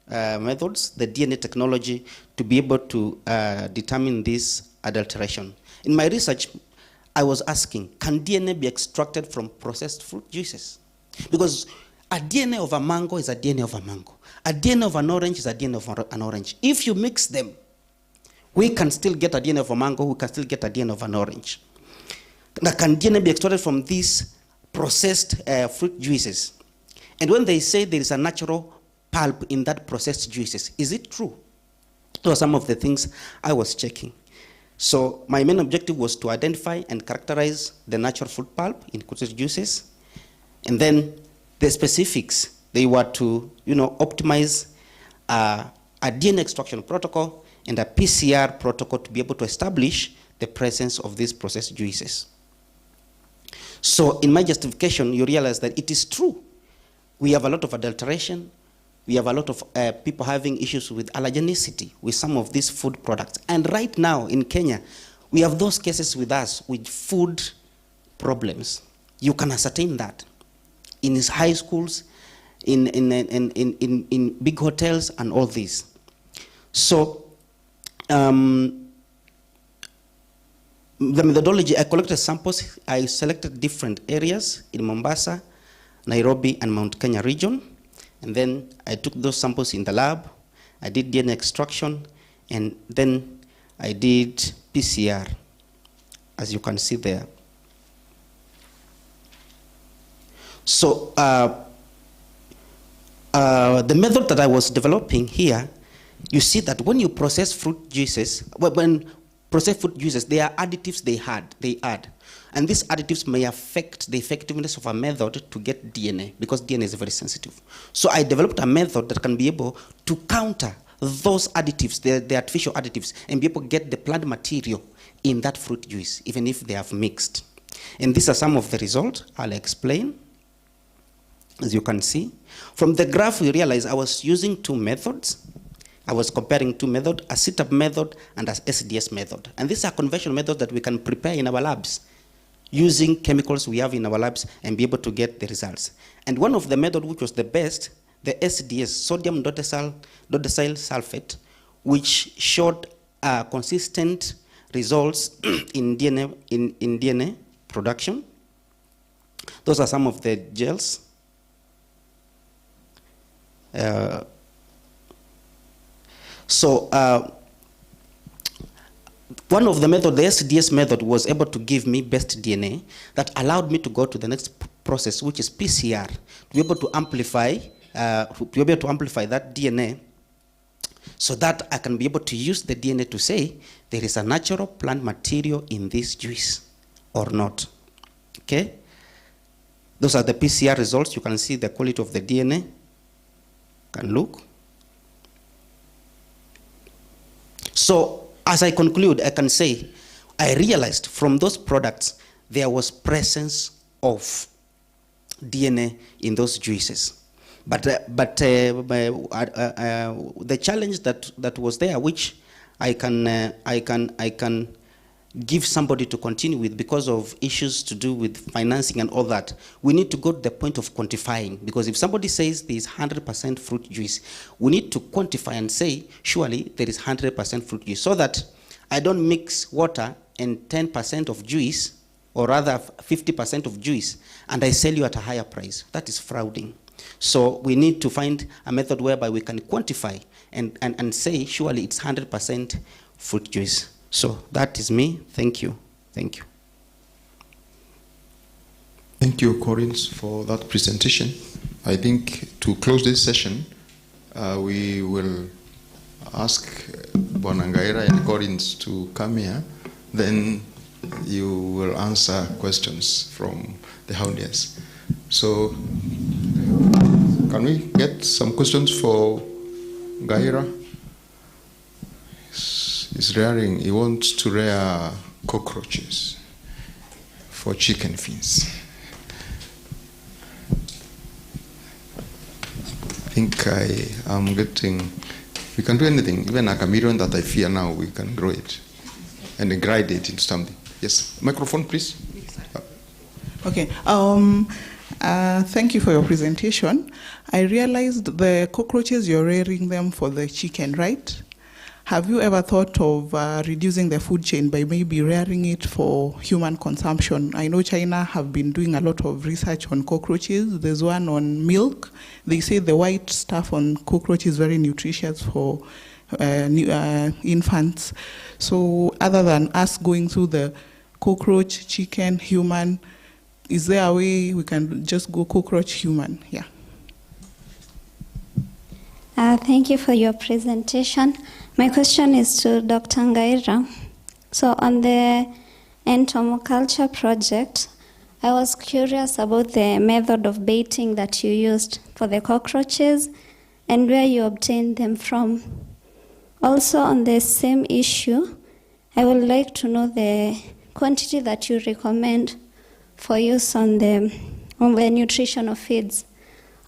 methods, the DNA technology, to be able to determine this adulteration. In my research, I was asking, can DNA be extracted from processed fruit juices? Because a DNA of a mango is a DNA of a mango. A DNA of an orange is a DNA of an orange. If you mix them, we can still get a DNA of a mango, we can still get a DNA of an orange. Now, can DNA be extracted from these processed fruit juices? And when they say there is a natural pulp in that processed juices, is it true? Those are some of the things I was checking. So my main objective was to identify and characterize the natural fruit pulp in cottage juices. And then the specifics, they were to optimize a DNA extraction protocol and a PCR protocol to be able to establish the presence of these processed juices. So in my justification, you realize that it is true. We have a lot of adulteration. We have a lot of people having issues with allergenicity with some of these food products. And right now in Kenya, we have those cases with us with food problems. You can ascertain that in his high schools, in big hotels and all this. So the methodology, I collected samples. I selected different areas in Mombasa, Nairobi, and Mount Kenya region. And then I took those samples in the lab. I did DNA extraction, and then I did PCR, as you can see there. So the method that I was developing here, you see that when you process fruit juices, when processed fruit juices, there are additives they add. And these additives may affect the effectiveness of a method to get DNA, because DNA is very sensitive. So I developed a method that can be able to counter those additives, the artificial additives, and be able to get the plant material in that fruit juice, even if they have mixed. And these are some of the results. I'll explain. As you can see, from the graph, we realize I was using two methods. I was comparing two methods, a sit-up method and a SDS method. And these are conventional methods that we can prepare in our labs using chemicals we have in our labs and be able to get the results. And one of the methods which was the best, the SDS, sodium dodecyl sulfate, which showed consistent results in DNA production. Those are some of the gels. One of the methods, the SDS method, was able to give me best DNA that allowed me to go to the next process, which is PCR, to be able to amplify that DNA, so that I can be able to use the DNA to say there is a natural plant material in this juice or not. Okay? Those are the PCR results. You can see the quality of the DNA. Can look. So as I conclude, I can say I realized from those products there was presence of DNA in those juices. But the challenge that was there, which I can give somebody to continue with because of issues to do with financing and all that, we need to go to the point of quantifying. Because if somebody says there is 100% fruit juice, we need to quantify and say, surely there is 100% fruit juice, so that I don't mix water and 10% of juice, or rather 50% of juice, and I sell you at a higher price. That is frauding. So we need to find a method whereby we can quantify and say, surely it's 100% fruit juice. So that is me. Thank you. Thank you. Thank you, Corins, for that presentation. I think to close this session, we will ask Bonangaira and Corins to come here. Then you will answer questions from the audience. So can we get some questions for Gaira? He's rearing, he wants to rear cockroaches for chicken fins. I think I am getting, we can do anything, even a chameleon that I fear now, we can grow it and grind it into something. Yes, microphone please. Okay, thank you for your presentation. I realized the cockroaches, you're rearing them for the chicken, right? Have you ever thought of reducing the food chain by maybe rearing it for human consumption? I know China have been doing a lot of research on cockroaches. There's one on milk. They say the white stuff on cockroach is very nutritious for infants. So other than us going through the cockroach, chicken, human, is there a way we can just go cockroach, human? Yeah. Thank you for your presentation. My question is to Dr. Ngaira. So on the entomoculture project, I was curious about the method of baiting that you used for the cockroaches and where you obtained them from. Also on the same issue, I would like to know the quantity that you recommend for use on the nutrition of feeds.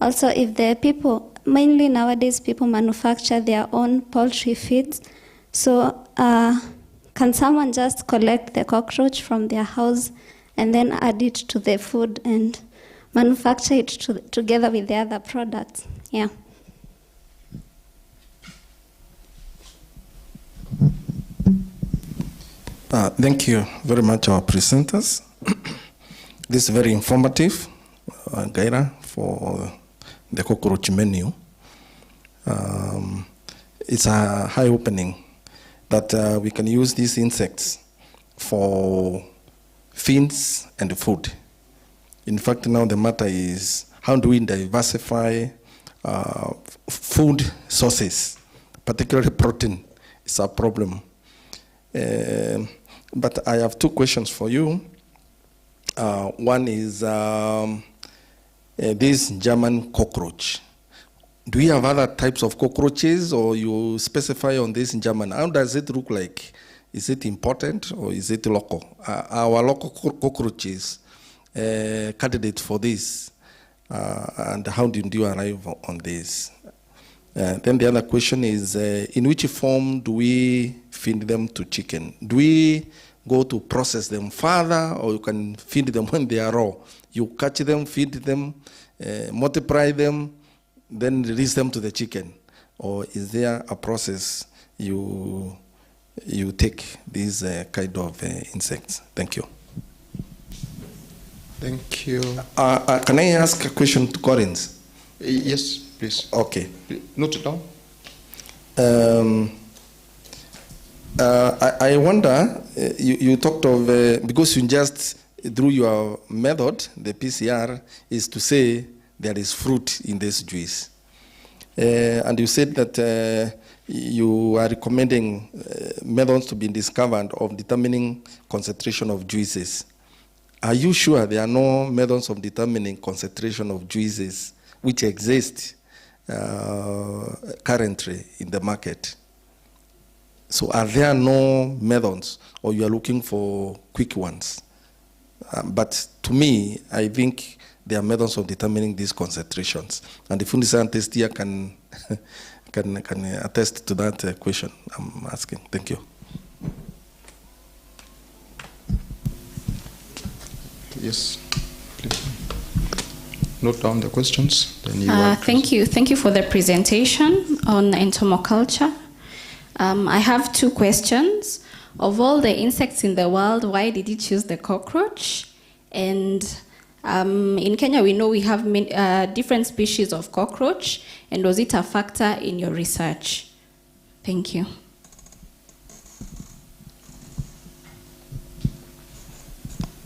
Also, if the people, mainly nowadays people manufacture their own poultry feeds, so can someone just collect the cockroach from their house and then add it to the food and manufacture it together with the other products? Yeah. Thank you very much, our presenters. This is very informative, Gaira, for the cockroach menu. It's a eye-opening that we can use these insects for feeds and food. In fact, now the matter is how do we diversify food sources, particularly protein. It's a problem. But I have two questions for you. One is this German cockroach. Do you have other types of cockroaches, or you specify on this German? How does it look like? Is it important or is it local? Our local cockroaches candidate for this, and how did you arrive on this? Then the other question is, in which form do we feed them to chicken? Do we go to process them further, or you can feed them when they are raw? You catch them, feed them, multiply them, then release them to the chicken? Or is there a process you take these kind of insects? Thank you. Thank you. Can I ask a question to Collins? Yes, please. Okay. Note it down. I wonder, you talked of, because you just, through your method, the PCR, is to say there is fruit in this juice. And you said that you are recommending methods to be discovered of determining concentration of juices. Are you sure there are no methods of determining concentration of juices which exist currently in the market? So are there no methods, or you are looking for quick ones? But to me, I think there are methods of determining these concentrations. And the food scientist here can attest to that question I'm asking. Thank you. Yes, please. Note down the questions. Then you thank you. Thank you for the presentation on entomoculture. I have two questions. Of all the insects in the world, why did you choose the cockroach? And in Kenya, we know we have different species of cockroach, and was it a factor in your research? Thank you.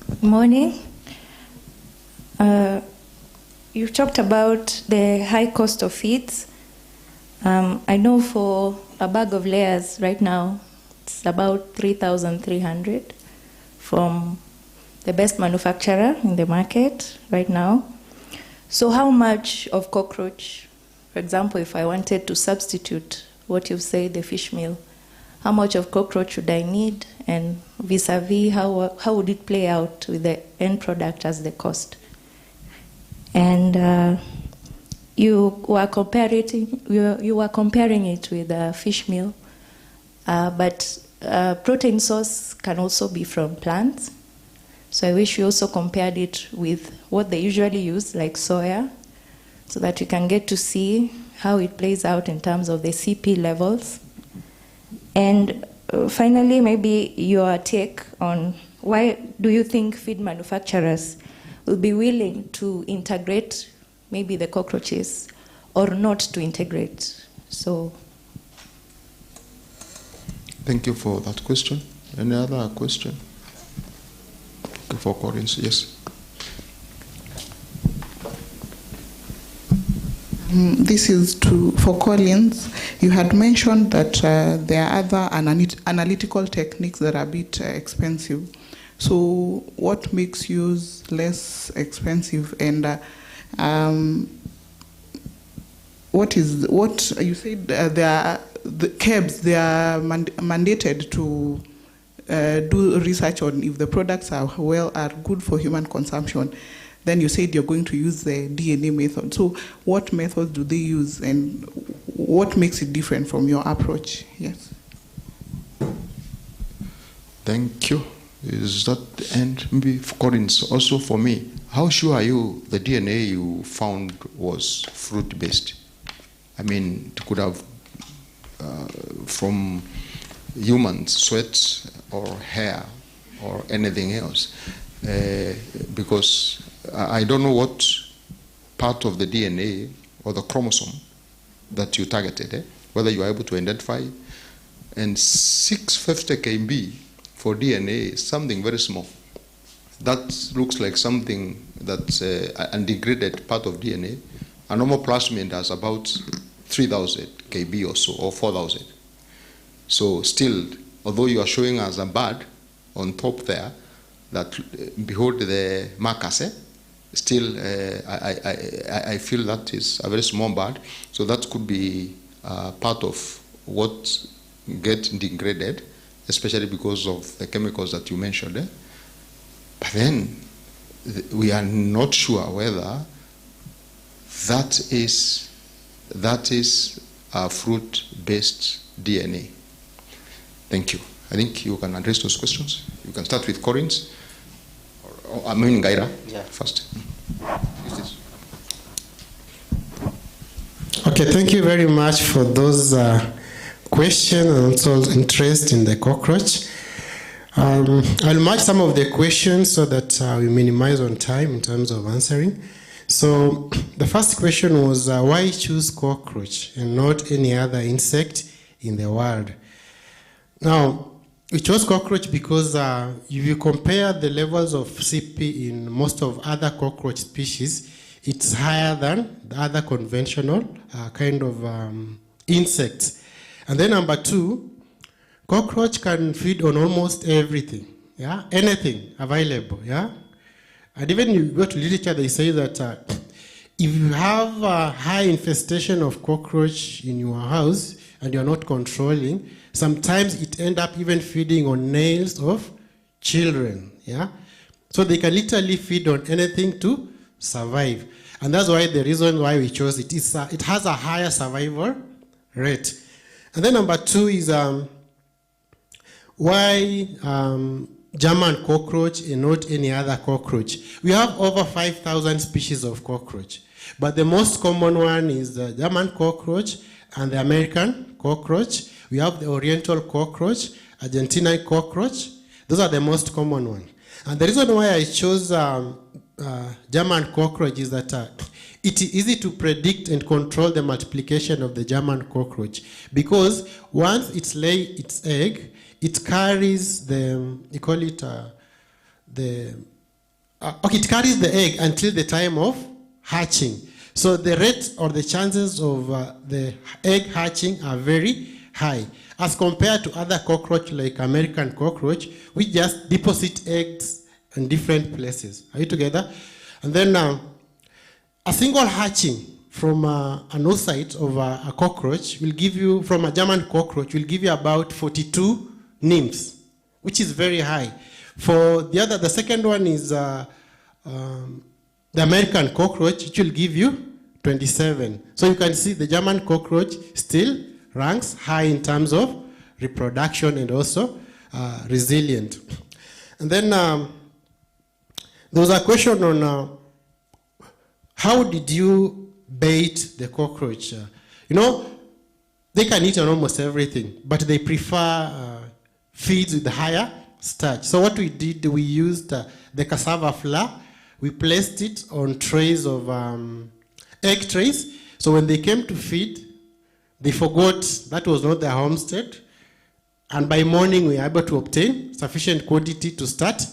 Good morning. You talked about the high cost of feeds. I know for a bag of layers right now, it's about 3,300 from the best manufacturer in the market right now. So how much of cockroach, for example, if I wanted to substitute what you've said, the fish meal, how much of cockroach should I need, and vis-a-vis, how would it play out with the end product as the cost? And you were comparing it with fish meal, but protein source can also be from plants. So I wish you also compared it with what they usually use, like soya, so that you can get to see how it plays out in terms of the CP levels. And finally, maybe your take on why do you think feed manufacturers will be willing to integrate maybe the cockroaches or not to integrate? So, thank you for that question. Any other question? For Collins, yes. This is for Collins. You had mentioned that there are other analytical techniques that are a bit expensive. So what makes yours less expensive? And what you said? The KEBS, they are mandated to do research on if the products are good for human consumption. Then you said you're going to use the DNA method. So what methods do they use, and what makes it different from your approach? Yes. Thank you. Is that the end? Maybe for Collins, also for me, how sure are you the DNA you found was fruit-based? I mean, it could have from humans, sweat or hair or anything else. Because I don't know what part of the DNA or the chromosome that you targeted, whether you are able to identify. And 650 kb for DNA is something very small. That looks like something that's an degraded part of DNA. A normal plasmid has about 3,000 kb or so, or 4,000. So still, although you are showing us a bud on top there, that behold the markers, still I feel that is a very small bud. So that could be part of what gets degraded, especially because of the chemicals that you mentioned. But then we are not sure whether that is a fruit-based DNA. Thank you. I think you can address those questions. You can start with Collins. I mean Gaira first. Okay, thank you very much for those questions and also interest in the cockroach. I'll match some of the questions so that we minimize on time in terms of answering. So the first question was why choose cockroach and not any other insect in the world? Now, we chose cockroach because if you compare the levels of CP in most of other cockroach species, it's higher than the other conventional kind of insects. And then number two, cockroach can feed on almost everything, anything available, And even you go to literature, they say that if you have a high infestation of cockroach in your house and you're not controlling, sometimes it ends up even feeding on nails of children, So they can literally feed on anything to survive. And that's why the reason why we chose it is it has a higher survival rate. And then number two is why German cockroach and not any other cockroach. We have over 5,000 species of cockroach, but the most common one is the German cockroach and the American cockroach. We have the Oriental cockroach, Argentine cockroach. Those are the most common ones. And the reason why I chose German cockroach is that it is easy to predict and control the multiplication of the German cockroach, because once it lays its egg, it carries it carries the egg until the time of hatching. So the rate or the chances of the egg hatching are very high as compared to other cockroach like American cockroach, which just deposit eggs in different places. Are you together? And then a single hatching from an oocyte of a cockroach will give you, from a German cockroach, will give you about 42 nymphs, which is very high. For the second one is the American cockroach, which will give you 27. So you can see the German cockroach still ranks high in terms of reproduction and also resilient. And then there was a question on how did you bait the cockroach? They can eat on almost everything, but they prefer feeds with higher starch. So what we did, we used the cassava flour. We placed it on trays of egg trays. So when they came to feed, they forgot that was not their homestead. And by morning, we were able to obtain sufficient quantity to start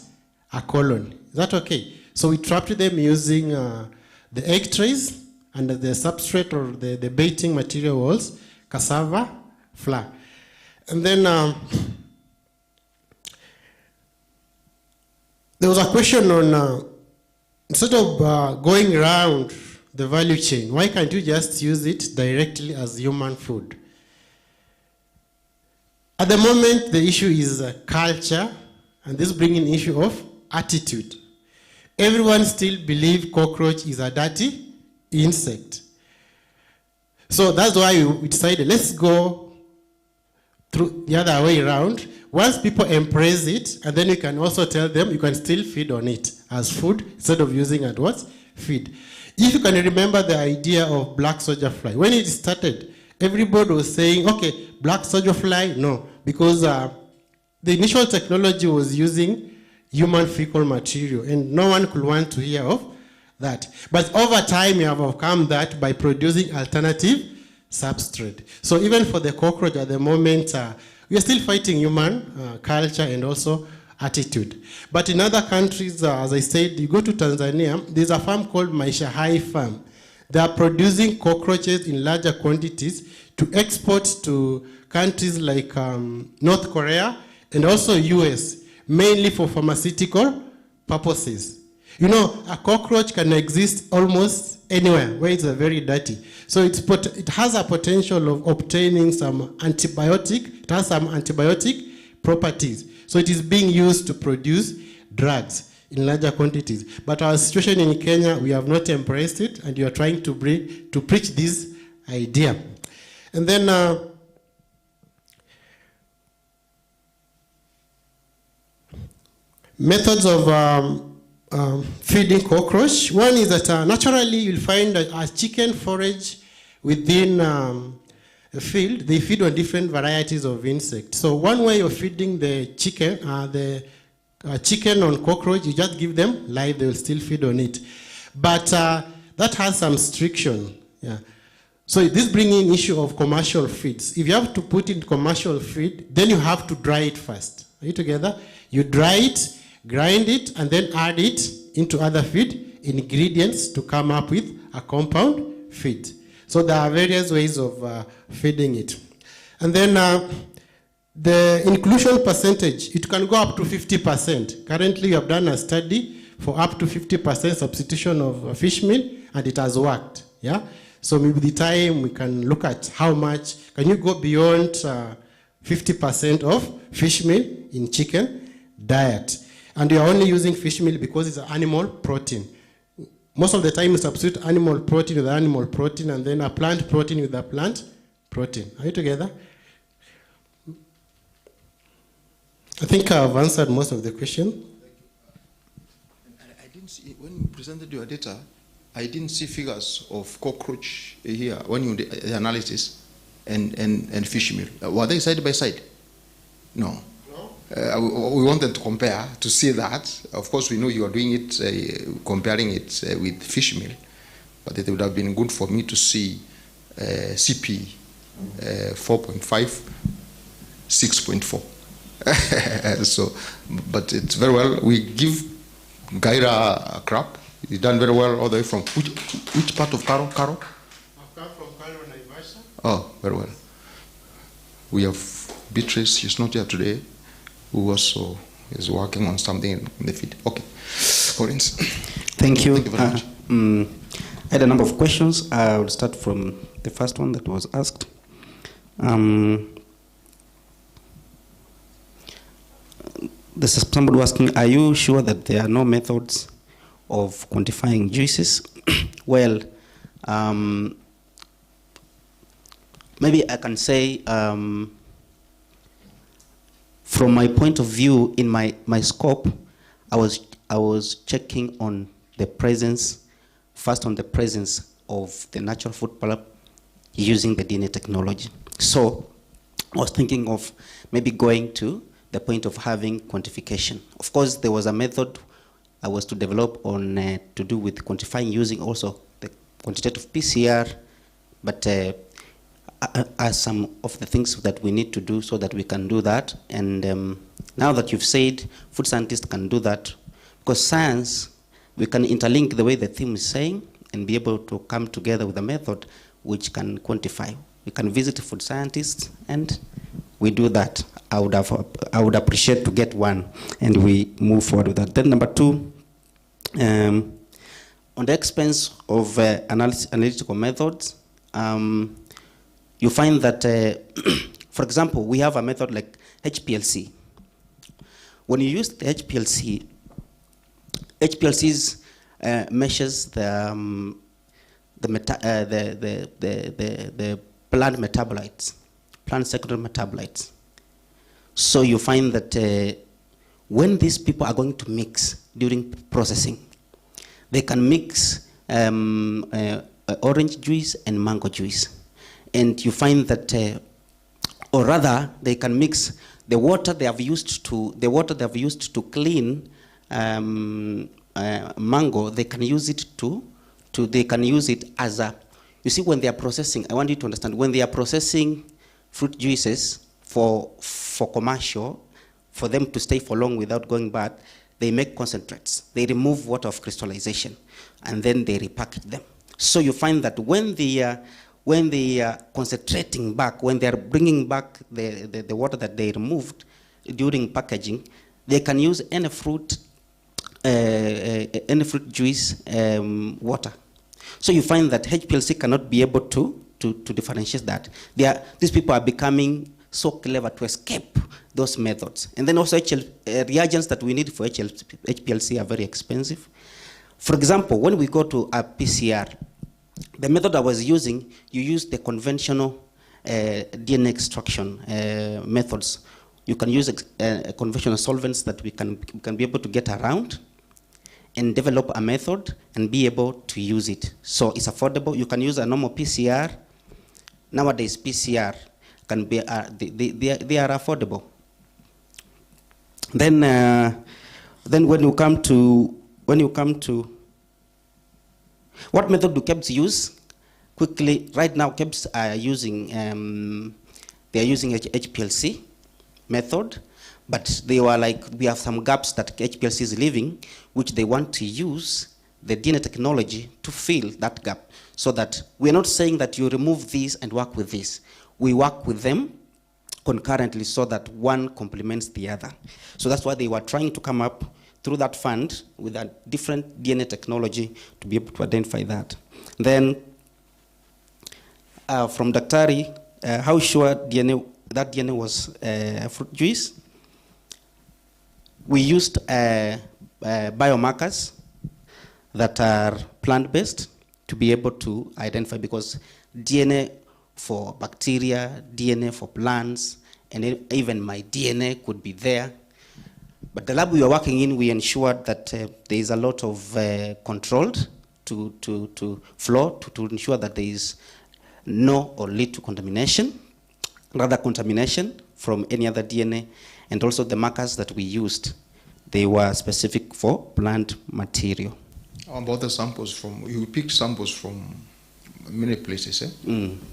a colony. Is that okay? So we trapped them using the egg trays, and the substrate or the baiting material was cassava flour. And then there was a question on, instead of going around the value chain, why can't you just use it directly as human food? At the moment, the issue is culture, and this brings in issue of attitude. Everyone still believes cockroach is a dirty insect. So that's why we decided, let's go through the other way around. Once people embrace it, and then you can also tell them you can still feed on it as food instead of using it what? Feed. If you can remember the idea of black soldier fly, when it started, everybody was saying, okay, black soldier fly, no, because the initial technology was using human fecal material, and no one could want to hear of that. But over time, we have overcome that by producing alternative substrate. So even for the cockroach at the moment, we are still fighting human culture and also attitude. But in other countries, as I said, you go to Tanzania, there's a farm called Maisha Hai Farm. They are producing cockroaches in larger quantities to export to countries like North Korea and also US, mainly for pharmaceutical purposes. You know, a cockroach can exist almost anywhere where it's very dirty. So it has a potential of obtaining some antibiotic, it has some antibiotic properties. So it is being used to produce drugs in larger quantities. But our situation in Kenya, we have not embraced it, and you are trying to preach this idea. And then methods of feeding cockroach. One is that naturally you'll find a chicken forage within a field. They feed on different varieties of insects. So one way of feeding the chicken on cockroach, you just give them live, they will still feed on it. But that has some restriction. Yeah. So this brings in issue of commercial feeds. If you have to put in commercial feed, then you have to dry it first. Are you together? You dry it, grind it, and then add it into other feed ingredients to come up with a compound feed. So there are various ways of feeding it. And then the inclusion percentage, it can go up to 50%. Currently, we have done a study for up to 50% substitution of fish meal, and it has worked. Yeah. So maybe the time we can look at how much, can you go beyond 50% of fish meal in chicken diet? And you are only using fish meal because it's an animal protein. Most of the time you substitute animal protein with animal protein, and then a plant protein with a plant protein. Are you together? I think I've answered most of the question. I didn't see, when you presented your data, I didn't see figures of cockroach here when you did the analysis and fish meal. Were they side by side? No. We wanted to compare to see that. Of course, we know you are doing it, comparing it with fish meal, but it would have been good for me to see CP 4.5, 6.4. So, but it's very well. We give Gaira a crap. He's done very well all the way from which part of Karo? Karo? I've come from Karo and Naivasha. Oh, very well. We have Beatrice. She's not here today, who also is working on something in the feed. Okay, Collins. Thank you. Thank you very much. I had a number of questions. I will start from the first one that was asked. This is somebody asking, are you sure that there are no methods of quantifying juices? Well, maybe I can say, from my point of view, in my scope, I was checking on the presence, first on the presence of the natural food pulp using the DNA technology. So I was thinking of maybe going to the point of having quantification. Of course, there was a method I was to develop on to do with quantifying using also the quantitative PCR, but are some of the things that we need to do so that we can do that. And now that you've said food scientists can do that, because science, we can interlink the way the theme is saying, and be able to come together with a method which can quantify. We can visit food scientists, and we do that. I would appreciate to get one, and we move forward with that. Then number two, on the expense of analytical methods, you find that, for example, we have a method like HPLC. When you use the HPLCs measures the plant metabolites, plant secondary metabolites. So you find that when these people are going to mix during processing, they can mix orange juice and mango juice. And you find that, or rather, they can mix the water they have used to clean mango. They can use it they can use it as a, you see, when they are processing, I want you to understand, when they are processing fruit juices for commercial, for them to stay for long without going bad, they make concentrates. They remove water of crystallization, and then they repackage them. So you find that when they are concentrating back, when they are bringing back the water that they removed during packaging, they can use any fruit juice water. So you find that HPLC cannot be able to differentiate that. These people are becoming so clever to escape those methods. And then also reagents that we need for HPLC are very expensive. For example, when we go to a PCR, the method I was using, you use the conventional DNA extraction methods. You can use conventional solvents that we can be able to get around and develop a method and be able to use it. So it's affordable. You can use a normal PCR. Nowadays, PCR can be they are affordable. Then when you come to what method do KEBS use? Quickly, right now KEBS are using HPLC method, but they were like, we have some gaps that HPLC is leaving, which they want to use the DNA technology to fill that gap. So that we're not saying that you remove this and work with this. We work with them concurrently so that one complements the other. So that's why they were trying to come up through that fund with a different DNA technology to be able to identify that. Then from Daktari, how sure that DNA was fruit juice? We used biomarkers that are plant-based to be able to identify, because DNA for bacteria, DNA for plants, and even my DNA could be there. But the lab we were working in, we ensured that there is a lot of controlled to flow to ensure that there is no or little contamination, rather contamination from any other DNA. And also the markers that we used, they were specific for plant material. How about the samples from, you picked samples from many places, eh?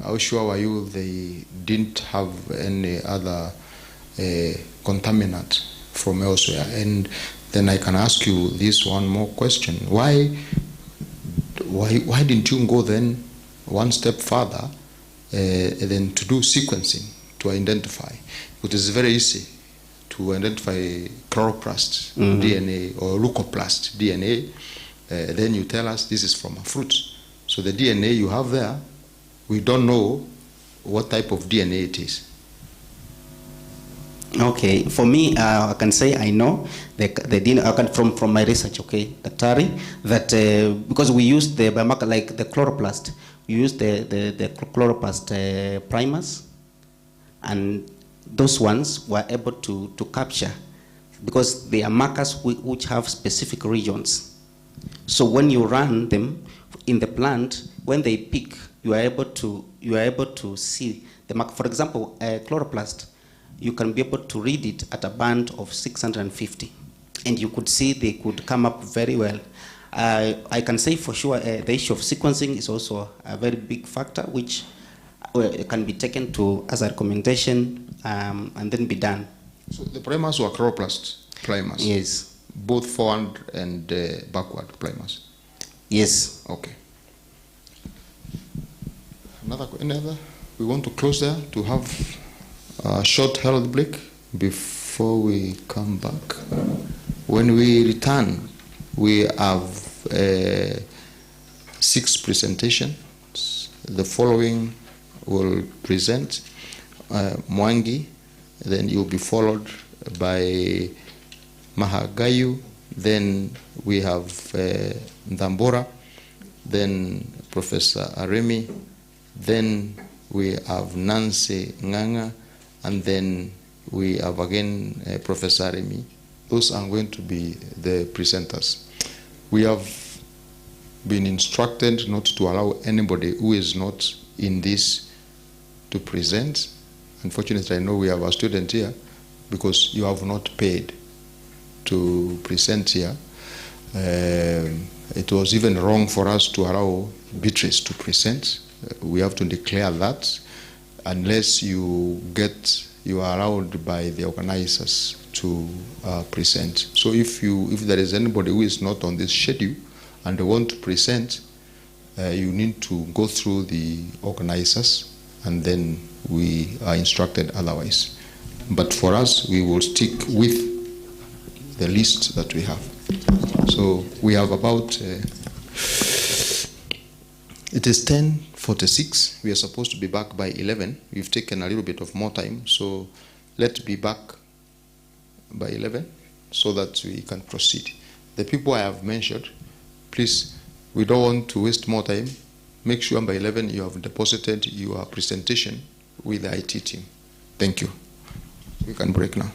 How sure were you they didn't have any other contaminant from elsewhere? And then I can ask you this one more question. Why didn't you go then one step further than to do sequencing to identify? It is very easy to identify chloroplast DNA or leucoplast DNA. Then you tell us this is from a fruit. So the DNA you have there, we don't know what type of DNA it is. Okay, for me, I can say I know the DNA from my research, okay, Daktari, that because we used the biomarker like the chloroplast, we used the chloroplast primers, and those ones were able to capture, because they are markers which have specific regions. So when you run them in the plant, when they pick, you are able to see the mark. For example, chloroplast, you can be able to read it at a band of 650, and you could see they could come up very well. I can say for sure the issue of sequencing is also a very big factor, which can be taken to as a recommendation and then be done. So the primers were chloroplast primers? Yes. Both forward and backward primers? Yes. Okay. Any other? We want to close there to have a short health break before we come back. When we return, we have 6 presentations. The following will present Mwangi, then you'll be followed by Mahagayu, then we have Ndambora, then Professor Aremi, then we have Nancy Nganga, and then we have again Professor Aremi. Those are going to be the presenters. We have been instructed not to allow anybody who is not in this to present. Unfortunately, I know we have a student here because you have not paid to present here. It was even wrong for us to allow Beatrice to present. We have to declare that unless you are allowed by the organizers to present. So if there is anybody who is not on this schedule and they want to present, you need to go through the organizers, and then we are instructed otherwise. But for us, we will stick with the list that we have. So we have about, it is 10:46. We are supposed to be back by 11. We've taken a little bit of more time, so let's be back by 11 so that we can proceed. The people I have mentioned, please, we don't want to waste more time. Make sure by 11 you have deposited your presentation with the IT team. Thank you. We can break now.